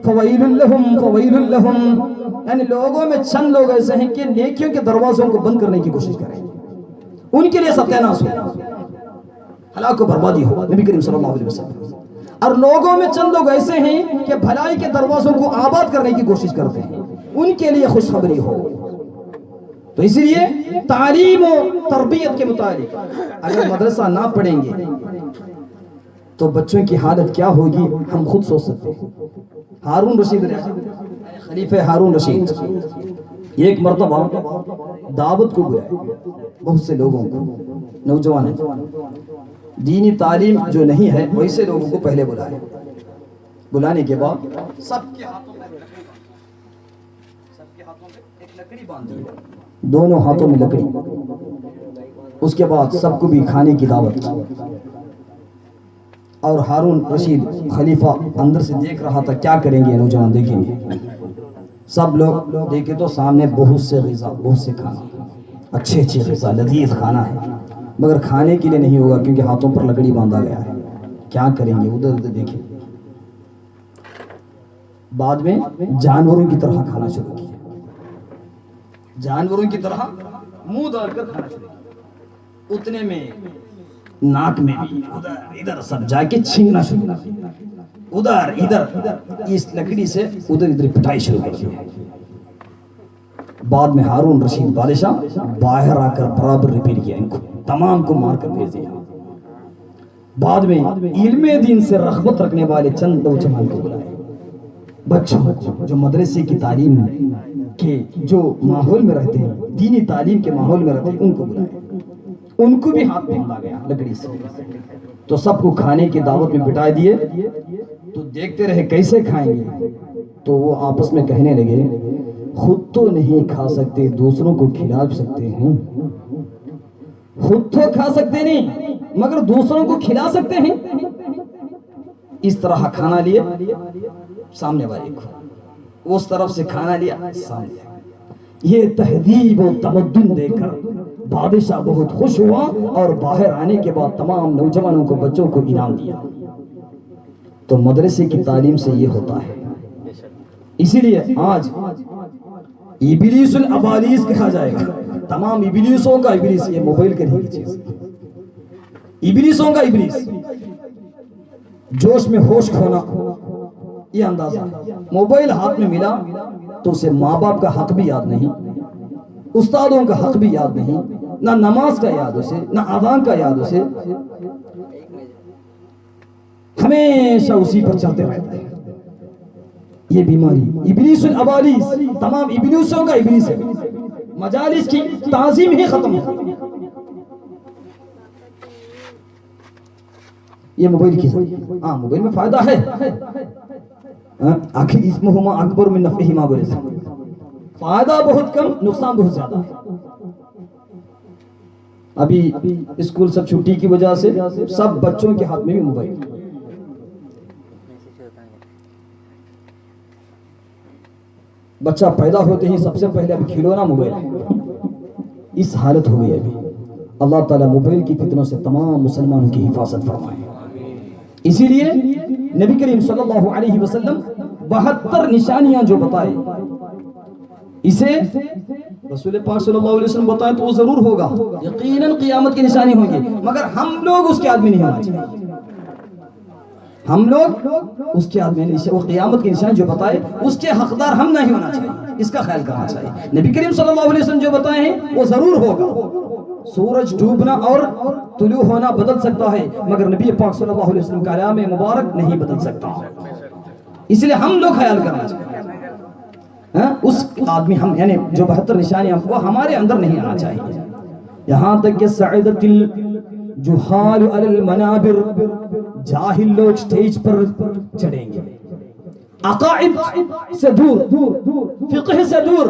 فويل لهم یعنی لوگوں میں چند لوگ ایسے ہیں کہ نیکیوں کے دروازوں کو بند کرنے کی کوشش کریں، ان کے لیے ستیاناش ہو، ہلاک و بربادی ہو، نبی کریم صلی اللہ علیہ وسلم۔ اور لوگوں میں چند لوگ ایسے ہیں کہ بھلائی کے دروازوں کو آباد کرنے کی کوشش کرتے ہیں، ان کے لیے خوشخبری ہو۔ تو اسی لیے تعلیم و تربیت کے متعلق اگر مدرسہ نہ پڑھیں گے تو بچوں کی حالت کیا ہوگی ہم خود سوچ سکتے ہیں۔ ہارون رشید خلیفہ ہارون رشید ایک مرتبہ دعوت کو بلایا بہت سے لوگوں کو، نوجوان دینی تعلیم جو نہیں ہے ویسے لوگوں کو پہلے بلائے۔ بلانے کے بعد سب کے ہاتھوں میں ایک لکڑی باندھ دی، دونوں ہاتھوں میں لکڑی۔ اس کے بعد سب کو بھی کھانے کی دعوت، اور ہارون رشید خلیفہ اندر سے دیکھ رہا تھا کیا کریں گے نوجوان، دیکھیں گے۔ سب لوگ دیکھے تو سامنے بہت سے غذا، بہت سے کھانا، اچھے غذا، لذیذ کھانا ہے، مگر کھانے کے لیے نہیں ہوگا کیونکہ ہاتھوں پر لکڑی باندھا گیا ہے۔ کیا کریں گے؟ ادھر ادھر دیکھیں۔ بعد میں جانوروں کی طرح کھانا شروع کیا، جانوروں کی طرح منہ ڈال کر کھانا شروع کیا۔ اتنے میں ناک میں بھی ادھر ادھر سب جا کے چھیننا شروع کیا، ادھر ادھر اس لکڑی سے ادھر ادھر پٹائی شروع کر دی۔ بعد میں ہارون رشید بادشاہ باہر آ کر برابر ریپیٹ کیا، ان کو تمام کو مار کر بھیج دیا۔ بعد میں علم دین سے رغبت رکھنے والے چند نوجوان کو بلائے، بچوں جو مدرسے کی تعلیم کے جو ماحول میں رہتے ہیں، دینی تعلیم کے ماحول میں رہتے ہیں، ان کو بلائے۔ ان کو بھی ہاتھ باندھا گیا لکڑی سے، تو سب کو کھانے کی دعوت میں بٹھا دیے۔ تو دیکھتے رہے کیسے کھائیں گے، تو وہ آپس میں کہنے لگے خود تو نہیں کھا سکتے، دوسروں کو کھلا سکتے ہیں۔ خود تو کھا سکتے نہیں مگر دوسروں کو کھلا سکتے ہیں۔ اس طرح کھانا لیے سامنے والے کو، اس طرف سے کھانا لیا سامنے۔ یہ تہذیب و تمدن دیکھ کر بادشاہ بہت خوش ہوا اور باہر آنے کے بعد تمام نوجوانوں کو، بچوں کو انعام دیا۔ تو مدرسے کی تعلیم سے یہ ہوتا ہے۔ اسی لیے آج ابلیس الابالیس کہا جائے گا، تمام ابلیسوں کا ابلیس، یہ موبائل کے نہیں کی چیز، ابلیسوں کا ابلیس۔ جوش میں ہوش کھونا، یہ اندازہ، موبائل ہاتھ میں ملا تو اسے ماں باپ کا حق بھی یاد نہیں، استادوں کا حق بھی یاد نہیں، نہ نماز کا یاد اسے، نہ اذان کا یاد اسے، ہمیشہ اسی پر چلتے رہتا ہے۔ یہ بیماری ابلیس الابالیس، تمام ابلیسوں کا ابلیس ہے۔ مجالس کی تعظیم ہی ختم ہے۔ یہ موبائل کی ہاں موبائل میں فائدہ ہے، آخر اسمہما اکبر من نفعہما بولے سے، فائدہ بہت کم، نقصان بہت زیادہ ہے۔ ابھی اسکول سب چھٹی کی وجہ سے سب بچوں کے ہاتھ میں بھی موبائل۔ بچہ پیدا ہوتے ہی سب سے پہلے ابھی کھلونا موبائل ہے، اس حالت ہو گئی ابھی۔ اللہ تعالیٰ موبائل کی فتنوں سے تمام مسلمانوں کی حفاظت فرمائے۔ اسی لیے نبی کریم صلی اللہ علیہ وسلم 72 نشانیاں جو بتائے، اسے رسول پاک صلی اللہ علیہ وسلم بتائے تو وہ ضرور ہوگا، یقیناً قیامت کی نشانی ہوگی، مگر ہم لوگ اس کے آدمی نہیں ہونا چاہیے۔ ہم لوگ اس کے آدمی نہیں، وہ قیامت کی نشانی جو بتائے اس کے حقدار ہم نہیں ہونا چاہیے، اس کا خیال کرنا چاہیے۔ نبی کریم صلی اللہ علیہ وسلم جو بتائے ہیں وہ ضرور ہوگا، سورج ڈوبنا اور طلوع ہونا بدل سکتا ہے مگر نبی پاک صلی اللہ علیہ وسلم کا کلام مبارک نہیں بدل سکتا. اس لیے ہم لوگ خیال کرنا چاہیے اس آدمی ہم یعنی جو 72 نشانیاں وہ ہمارے اندر نہیں آنا چاہیے. یہاں تک کہ سعیدت الجہال علی المنابر، جاہل لوگ سٹیج پر چڑھیں گے، عقائد سے دور، فقہ سے دور،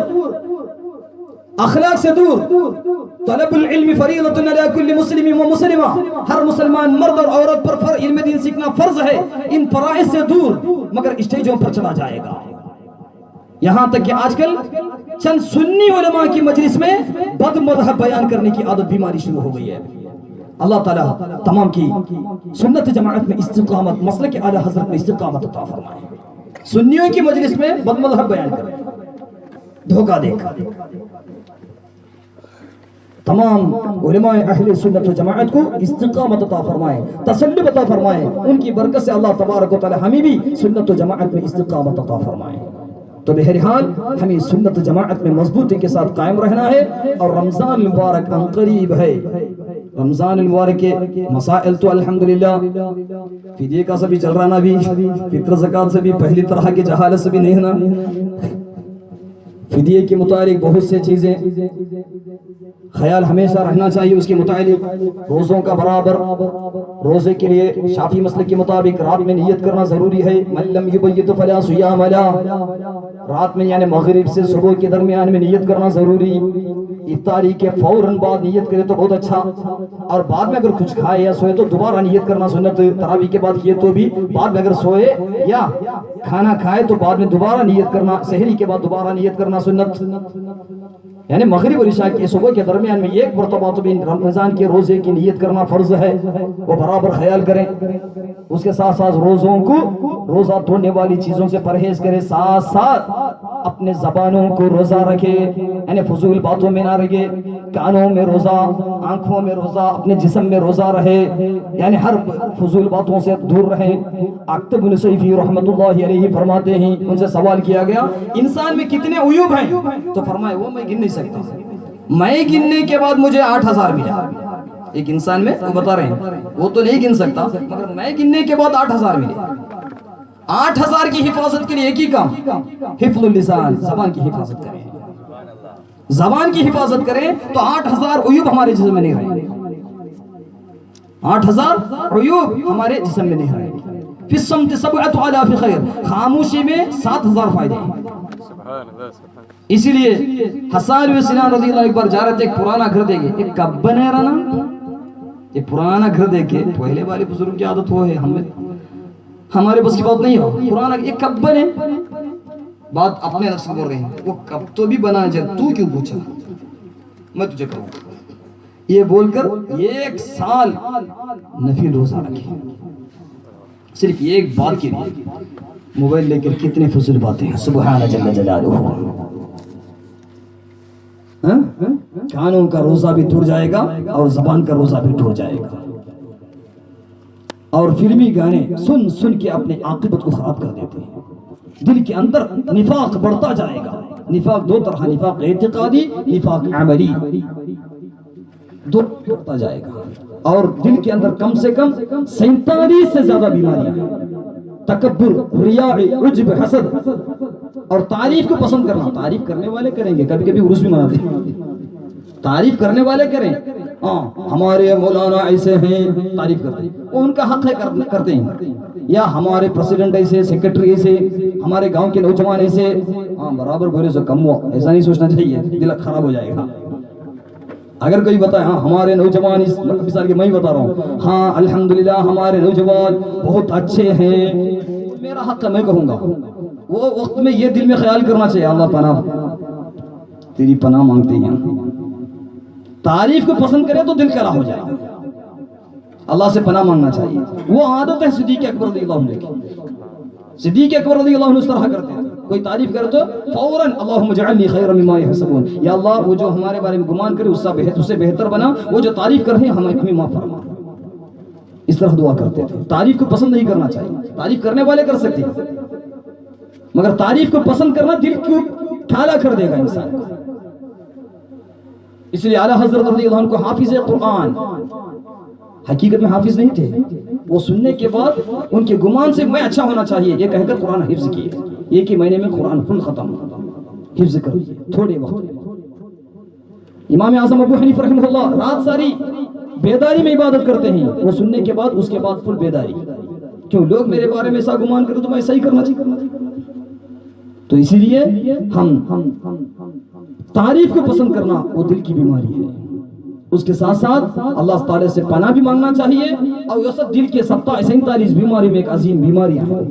اخلاق سے دور. طلب العلم فریضۃ علی کل مسلم و مسلمہ، ہر مسلمان مرد اور عورت پر علم دین سیکھنا فرض ہے. ان فرائض سے دور مگر اسٹیجوں پر چلا جائے گا. یہاں تک کہ آج کل چند سنی علماء کی مجلس میں بد مذہب بیان کرنے کی عادت بیماری شروع ہو گئی ہے. اللہ تعالیٰ تمام کی سنت جماعت میں استقامت، مسلک اعلی حضرت میں استقامت عطا فرمائے. سنیوں کی مجلس میں بد مذہب بیان کرے، دھوکہ دے کر. تمام علماء اہل سنت و جماعت کو استقامت عطا فرمائے، تسلط عطا فرمائے. ان کی برکت سے اللہ تبارک و تعالی ہمیں بھی سنت و جماعت میں استقامت عطا فرمائے. تو بہرحال ہمیں سنت جماعت میں مضبوطی کے ساتھ قائم رہنا ہے. اور رمضان المبارک ان قریب ہے. رمضان المبارک کے مسائل تو الحمدللہ فدیے کا سے بھی چل رہا نا، بھی فطر زکات سے بھی پہلی طرح کی جہالت سے بھی نہیں نا. فدیے کے متعلق بہت سے چیزیں خیال ہمیشہ رہنا چاہیے. اس کے متعلق روزوں کا برابر، روزے کے لیے شافعی مسلک کے مطابق رات میں نیت کرنا ضروری ہے. من لم یبیت فلا صیام له، رات میں یعنی مغرب سے صبح کے درمیان میں نیت کرنا ضروری. افطاری کے فوراً بعد نیت کرے تو بہت اچھا، اور بعد میں اگر کچھ کھائے یا سوئے تو دوبارہ نیت کرنا سنت. تراویح کے بعد کیے تو بھی بعد میں اگر سوئے یا کھانا کھائے تو بعد میں دوبارہ نیت کرنا، سحری کے بعد دوبارہ نیت کرنا سنت. یعنی مغرب اور عشاء کے صبح کے درمیان میں ایک مرتبہ تو بھی رمضان کے روزے کی نیت کرنا فرض ہے، وہ برابر خیال کریں. اس کے ساتھ ساتھ روزوں کو، روزہ توڑنے والی چیزوں سے پرہیز کرے، ساتھ ساتھ اپنے زبانوں کو روزہ رکھے، یعنی فضول باتوں میں نہ رہے. کانوں میں روزہ، آنکھوں میں روزہ، اپنے جسم میں روزہ رہے، یعنی ہر فضول باتوں سے دور رہے. اکتب بن سیفی رحمت اللہ علیہ فرماتے ہیں، ان سے سوال کیا گیا انسان میں کتنے عیوب ہیں؟ تو فرمائے وہ میں گن نہیں سکتا، میں گننے کے بعد مجھے 8000 ملا. ایک انسان میں وہ بتا رہے ہیں وہ تو نہیں گن سکتا مگر میں گننے کے بعد 8000 ملے. 8000 کی حفاظت کے لیے ایک ہی کام، حفظ اللسان، زبان کی حفاظت کریں. زبان کی حفاظت کریں تو 8000 عیوب ہمارے جسم میں نہیں رہیں گے. 8000 عیوب ہمارے جسم میں نہیں رہیں گے. فی الصمت 7,000 خیر، خاموشی میں 7000 فائدے ہیں. اسی لیے حسان بن سنان رضی اللہ ایک بار جا رہے تھے، ایک پرانا گھر دیکھے، ایک کب بنے رہا نا، ایک پرانا گھر دیکھے. پہلے والے بزرگ کی عادت ہو ہے، ہمارے بس کی بات نہیں ہو. پرانا ایک کب بنے، بات اپنے نفس کو بول رہے ہیں، وہ کب تو بھی بنا جائے، تو کیوں پوچھا، میں تجھے کہوں. یہ بول کر 1 سال نفل روزہ رکھے، صرف ایک بات کے لیے. موبائل لے کر کتنے فضول باتیں ہیں، سبحان جل جلالہ. کانوں کا روزہ بھی ٹوٹ جائے گا اور زبان کا روزہ بھی ٹوٹ جائے گا. اور فلمی گانے سن سن کے اپنے عاقبت کو خراب کر دیتے ہیں. دل کے اندر نفاق بڑھتا جائے گا. نفاق دو طرح، نفاق اعتقادی، نفاق عملی، دو بڑھتا جائے گا. اور دل کے اندر کم سے کم 47 سے زیادہ بیماریاں ہیں. تکبر، ریاء، عجب، حسد اور تعریف کو پسند کرنا. تعریف کرنے والے کریں گے، کبھی کبھی عرس بھی مناتے ہیں، تعریف کرنے والے کریں. ہمارے مولانا ایسے ہیں، تعریف کرتے ہیں، وہ ان کا حق ہے کرتے ہیں. یا ہمارے پریزیڈنٹ ایسے، سیکرٹری ایسے، ہمارے گاؤں کے نوجوان ایسے. برابر بولے سو کم ہوا، ایسا نہیں سوچنا چاہیے، دل خراب ہو جائے گا. اگر کوئی بتائے ہمارے نوجوان، اس مثال کے میں ہی بتا رہا ہوں، ہاں الحمدللہ ہمارے نوجوان بہت اچھے ہیں، میرا حق ہے، میں کہوں گا. وہ وقت میں یہ دل میں خیال کرنا چاہیے، اللہ پناہ، تیری پناہ مانگتے ہیں. تعریف کو پسند کرے تو دل کرا ہو جائے، اللہ سے پناہ مانگنا چاہیے. وہ عادت ہے صدیق اکبر رضی اللہ عنہ کی. صدیق اکبر رضی اللہ عنہ اس طرح کرتے ہیں، کوئی تعریف کرے تو فوراً اللہم اجعلنی خیرا مما یحسبون، یا اللہ وہ جو ہمارے بارے میں گمان کرے اس سے بہتر بنا، وہ جو تعریف کر رہے ہیں ہمیں معاف فرما. اس طرح دعا کرتے تھے. تعریف کو پسند نہیں کرنا چاہیے. تعریف کرنے والے کر سکتے ہیں مگر تعریف کو پسند کرنا دل کو کھالا کر دے گا انسان کو. اس لیے اعلیٰ حضرت رضی اللہ عنہ کو حافظ قرآن، حقیقت میں حافظ نہیں تھے، وہ سننے کے بعد ان کے گمان سے میں اچھا ہونا چاہیے یہ کہہ کر قرآن حفظ کیے، ایک ہی مہینے میں قرآن فل ختم حفظ کر لیے تھوڑے وقت۔ امام اعظم ابو حنیفہ رحمہ اللہ رات ساری بیداری میں عبادت کرتے ہیں، وہ سننے کے بعد اس کے بعد فل بیداری، کیوں لوگ میرے بارے میں ایسا گمان کریں تو میں ایسا ہی کرنا چاہیے۔ تو اسی لیے ہم تعریف کو پسند کرنا وہ دل کی بیماری ہے، اس کے ساتھ ساتھ اللہ تعالی سے پناہ بھی مانگنا چاہیے، اور یہ سب دل کے 47 بیماری میں ایک عظیم بیماری ہے۔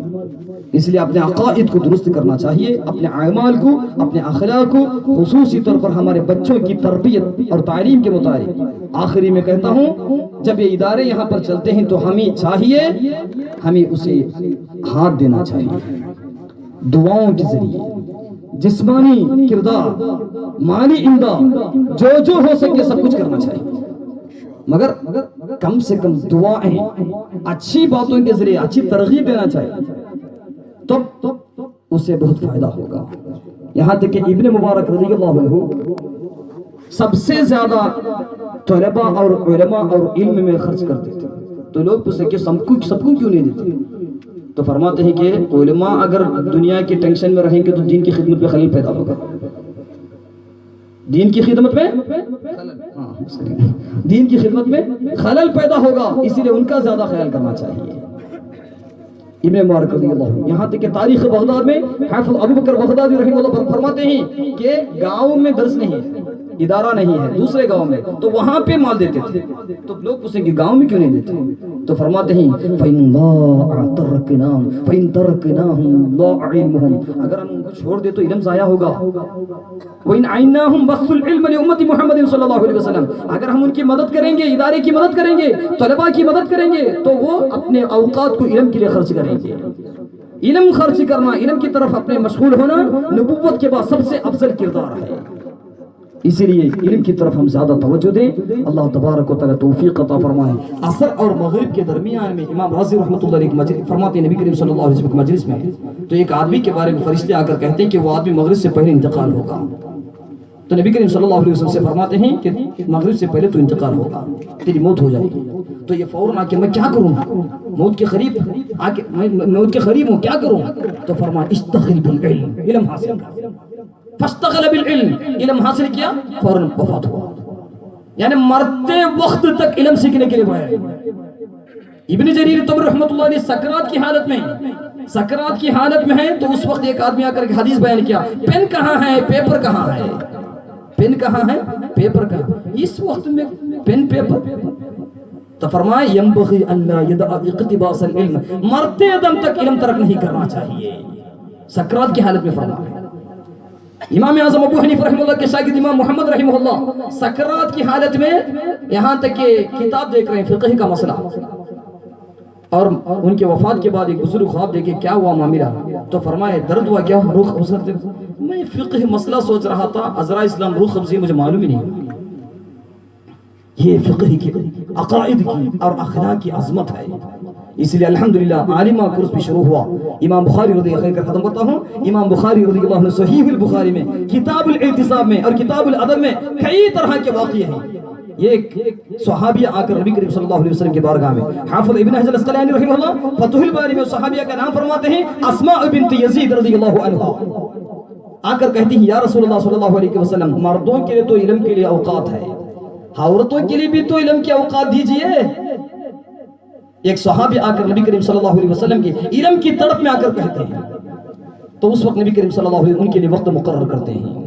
اس لیے اپنے عقائد کو درست کرنا چاہیے، اپنے اعمال کو، اپنے اخلاق کو، خصوصی طور پر ہمارے بچوں کی تربیت اور تعلیم کے مطابق۔ آخری میں کہتا ہوں جب یہ ادارے یہاں پر چلتے ہیں تو ہمیں چاہیے، ہمیں اسے ہاتھ دینا چاہیے، دعاؤں کے ذریعے، جسمانی کردار، مالی امداد، جو ہو سکے سب کچھ کرنا چاہیے، مگر کم سے کم دعائیں، اچھی باتوں کے ذریعے اچھی ترغیب دینا چاہیے، تو اسے بہت فائدہ ہوگا۔ یہاں تک کہ ابن مبارک رضی اللہ عنہ سب سے زیادہ طلباء اور علماء اور علم میں خرچ کرتے تھے، تو لوگ پوچھتے کہ سب کو کیوں نہیں دیتے؟ تو فرماتے ہیں کہ علماء اگر دنیا کی ٹینشن میں رہیں گے تو دین کی خدمت میں خلل پیدا ہوگا، دین کی خدمت میں خلل پیدا ہوگا، اسی لیے ان کا زیادہ خیال کرنا چاہیے۔ ابن مبارک رضی اللہ عنہ یہاں تک کہ تاریخ بغداد میں حافظ ابو بکر بغدادی رحمہ اللہ فرماتے ہیں کہ گاؤں میں درس نہیں ہے، ادارہ نہیں ہے دوسرے گاؤں میں، تو وہاں پہ مال دیتے تھے، تو لوگ پوچھیں کہ گاؤں میں کیوں نہیں دیتے؟ تو فرماتے ہیں فَإِنْ ضَاعَ تَرَكْنَاهُمْ فَإِنْ تَرَكْنَاهُمْ ضَاعَ عِلْمُهُمْ، اگر ہم ان کو چھوڑ دے تو علم ضائع ہوگا، وَإِنْ عَيْنَاهُمْ بَثُّ الْعِلْمَ لِأُمَّةِ مُحَمَّدٍ صلی اللہ علیہ وسلم، اگر ہم ان کی مدد کریں گے، ادارے کی مدد کریں گے، طلباء کی مدد کریں گے، تو وہ اپنے اوقات کو علم کے لیے خرچ کریں گے۔ علم خرچ کرنا، علم کی طرف اپنے مشغول ہونا نبوت کے بعد سب سے افضل کردار ہے، اسی لیے علم کی طرف ہم زیادہ توجہ دیں۔ اللہ تبارک و تعالی توفیق عطا فرمائے۔ عصر اور مغرب کے درمیان میں امام راضی رحمۃ اللہ علیہ مجلس فرماتے ہیں، نبی کریم صلی اللہ علیہ وسلم کی مجلس میں تو ایک آدمی کے بارے میں فرشتے آ کر کہتے ہیں کہ وہ آدمی مغرب سے پہلے انتقال ہوگا، تو نبی کریم صلی اللہ علیہ وسلم سے فرماتے ہیں کہ مغرب سے پہلے تو انتقال ہوگا، تیری موت ہو جائے گی۔ تو یہ فوراً آ کے میں کیا کروں، موت کے قریب آ کے میں موت کے قریب ہوں، کیا کروں؟ تو فرمایا اشتغل بالعلم، علم حاصل کر، فاستغل بالعلم، علم حاصل کیا، فوراً وفات ہوا، یعنی مرتے وقت تک علم سیکھنے کے لیے بھائی۔ ابن جریر طبری رحمۃ اللہ علیہ سکرات کی حالت میں ہے، تو اس وقت ایک آدمی آ کر کے حدیث بیان کیا، پین کہاں ہے، پیپر کہاں ہے، پین کہاں ہے، پیپر کہاں، اس وقت میں پین پیپر، تو فرمائے ینبغی ان لا یدع اقتباس العلم، مرتے دم تک علم ترک نہیں کرنا چاہیے، سکرات کی حالت میں فرمایا۔ امام اعظم ابو حنیفہ رحمہ اللہ کے شاگرد امام محمد رحمہ اللہ سکرات کی حالت میں یہاں تک کہ کتاب دیکھ رہے ہیں فقہ کا مسئلہ، اور ان کے وفات کے بعد ایک بزرگ خواب دیکھے، کیا ہوا معاملہ؟ تو فرمائے درد ہوا کیا، روح قبض کرتے، میں فقہ مسئلہ سوچ رہا تھا، عذرا اسلام روح قبضی مجھے معلوم ہی نہیں۔ یہ فقہ کی، عقائد کی اور اخلاق کی عظمت ہے، اس لیے الحمدللہ عالمہ کورس بھی شروع ہوا۔ امام بخاری رضی اللہ عنہ ختم کرتا ہوں، امام بخاری رضی اللہ عنہ صحیح البخاری میں، کتاب الاعتصام میں اور کتاب الادب میں کئی طرح کے واقعے ہیں۔ ایک صحابیہ آ کر نبی کریم صلی اللہ علیہ وسلم کی بارگاہ میں، حافظ ابن حجر الاسقلانی رحمہ اللہ فتح الباری میں صحابیہ کا نام فرماتے ہیں اسماء بنت یزید رضی اللہ عنہا، آ کر کہتی ہیں یا رسول اللہ صلی اللہ علیہ وسلم، مردوں کے لیے تو علم کے لیے اوقات ہے، عورتوں کے لیے بھی تو علم کے اوقات دیجئے۔ ایک صحابی آ کر نبی کریم صلی اللہ علیہ وسلم کی علم کی طرف میں آ کر کہتے ہیں، تو اس وقت نبی کریم صلی اللہ علیہ وسلم ان کے لیے وقت مقرر کرتے ہیں۔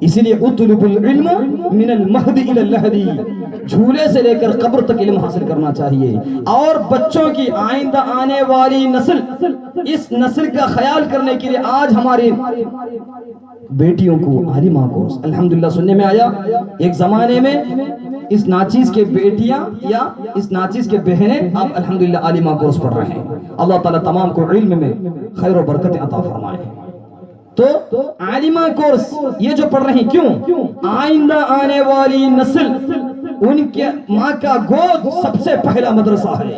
اسی لیے اطلب العلم من المہد الى اللحد، جھولے سے لے کر قبر تک علم حاصل کرنا چاہیے، اور بچوں کی آئندہ آنے والی نسل، اس نسل کا خیال کرنے کے لیے آج ہماری بیٹیوں کو عالمہ کورس الحمدللہ سننے میں آیا، ایک زمانے میں اس ناچیز کے بیٹیاں یا اس ناچیز کے بہنیں اب الحمدللہ عالمہ کورس پڑھ رہے ہیں۔ اللہ تعالیٰ تمام کو علم میں خیر و برکت عطا فرمائے۔ تو عالمہ کورس یہ جو پڑھ رہے ہیں، کیوں؟ آئندہ آنے والی نسل، ان کے ماں کا گود سب سے پہلا مدرسہ ہے،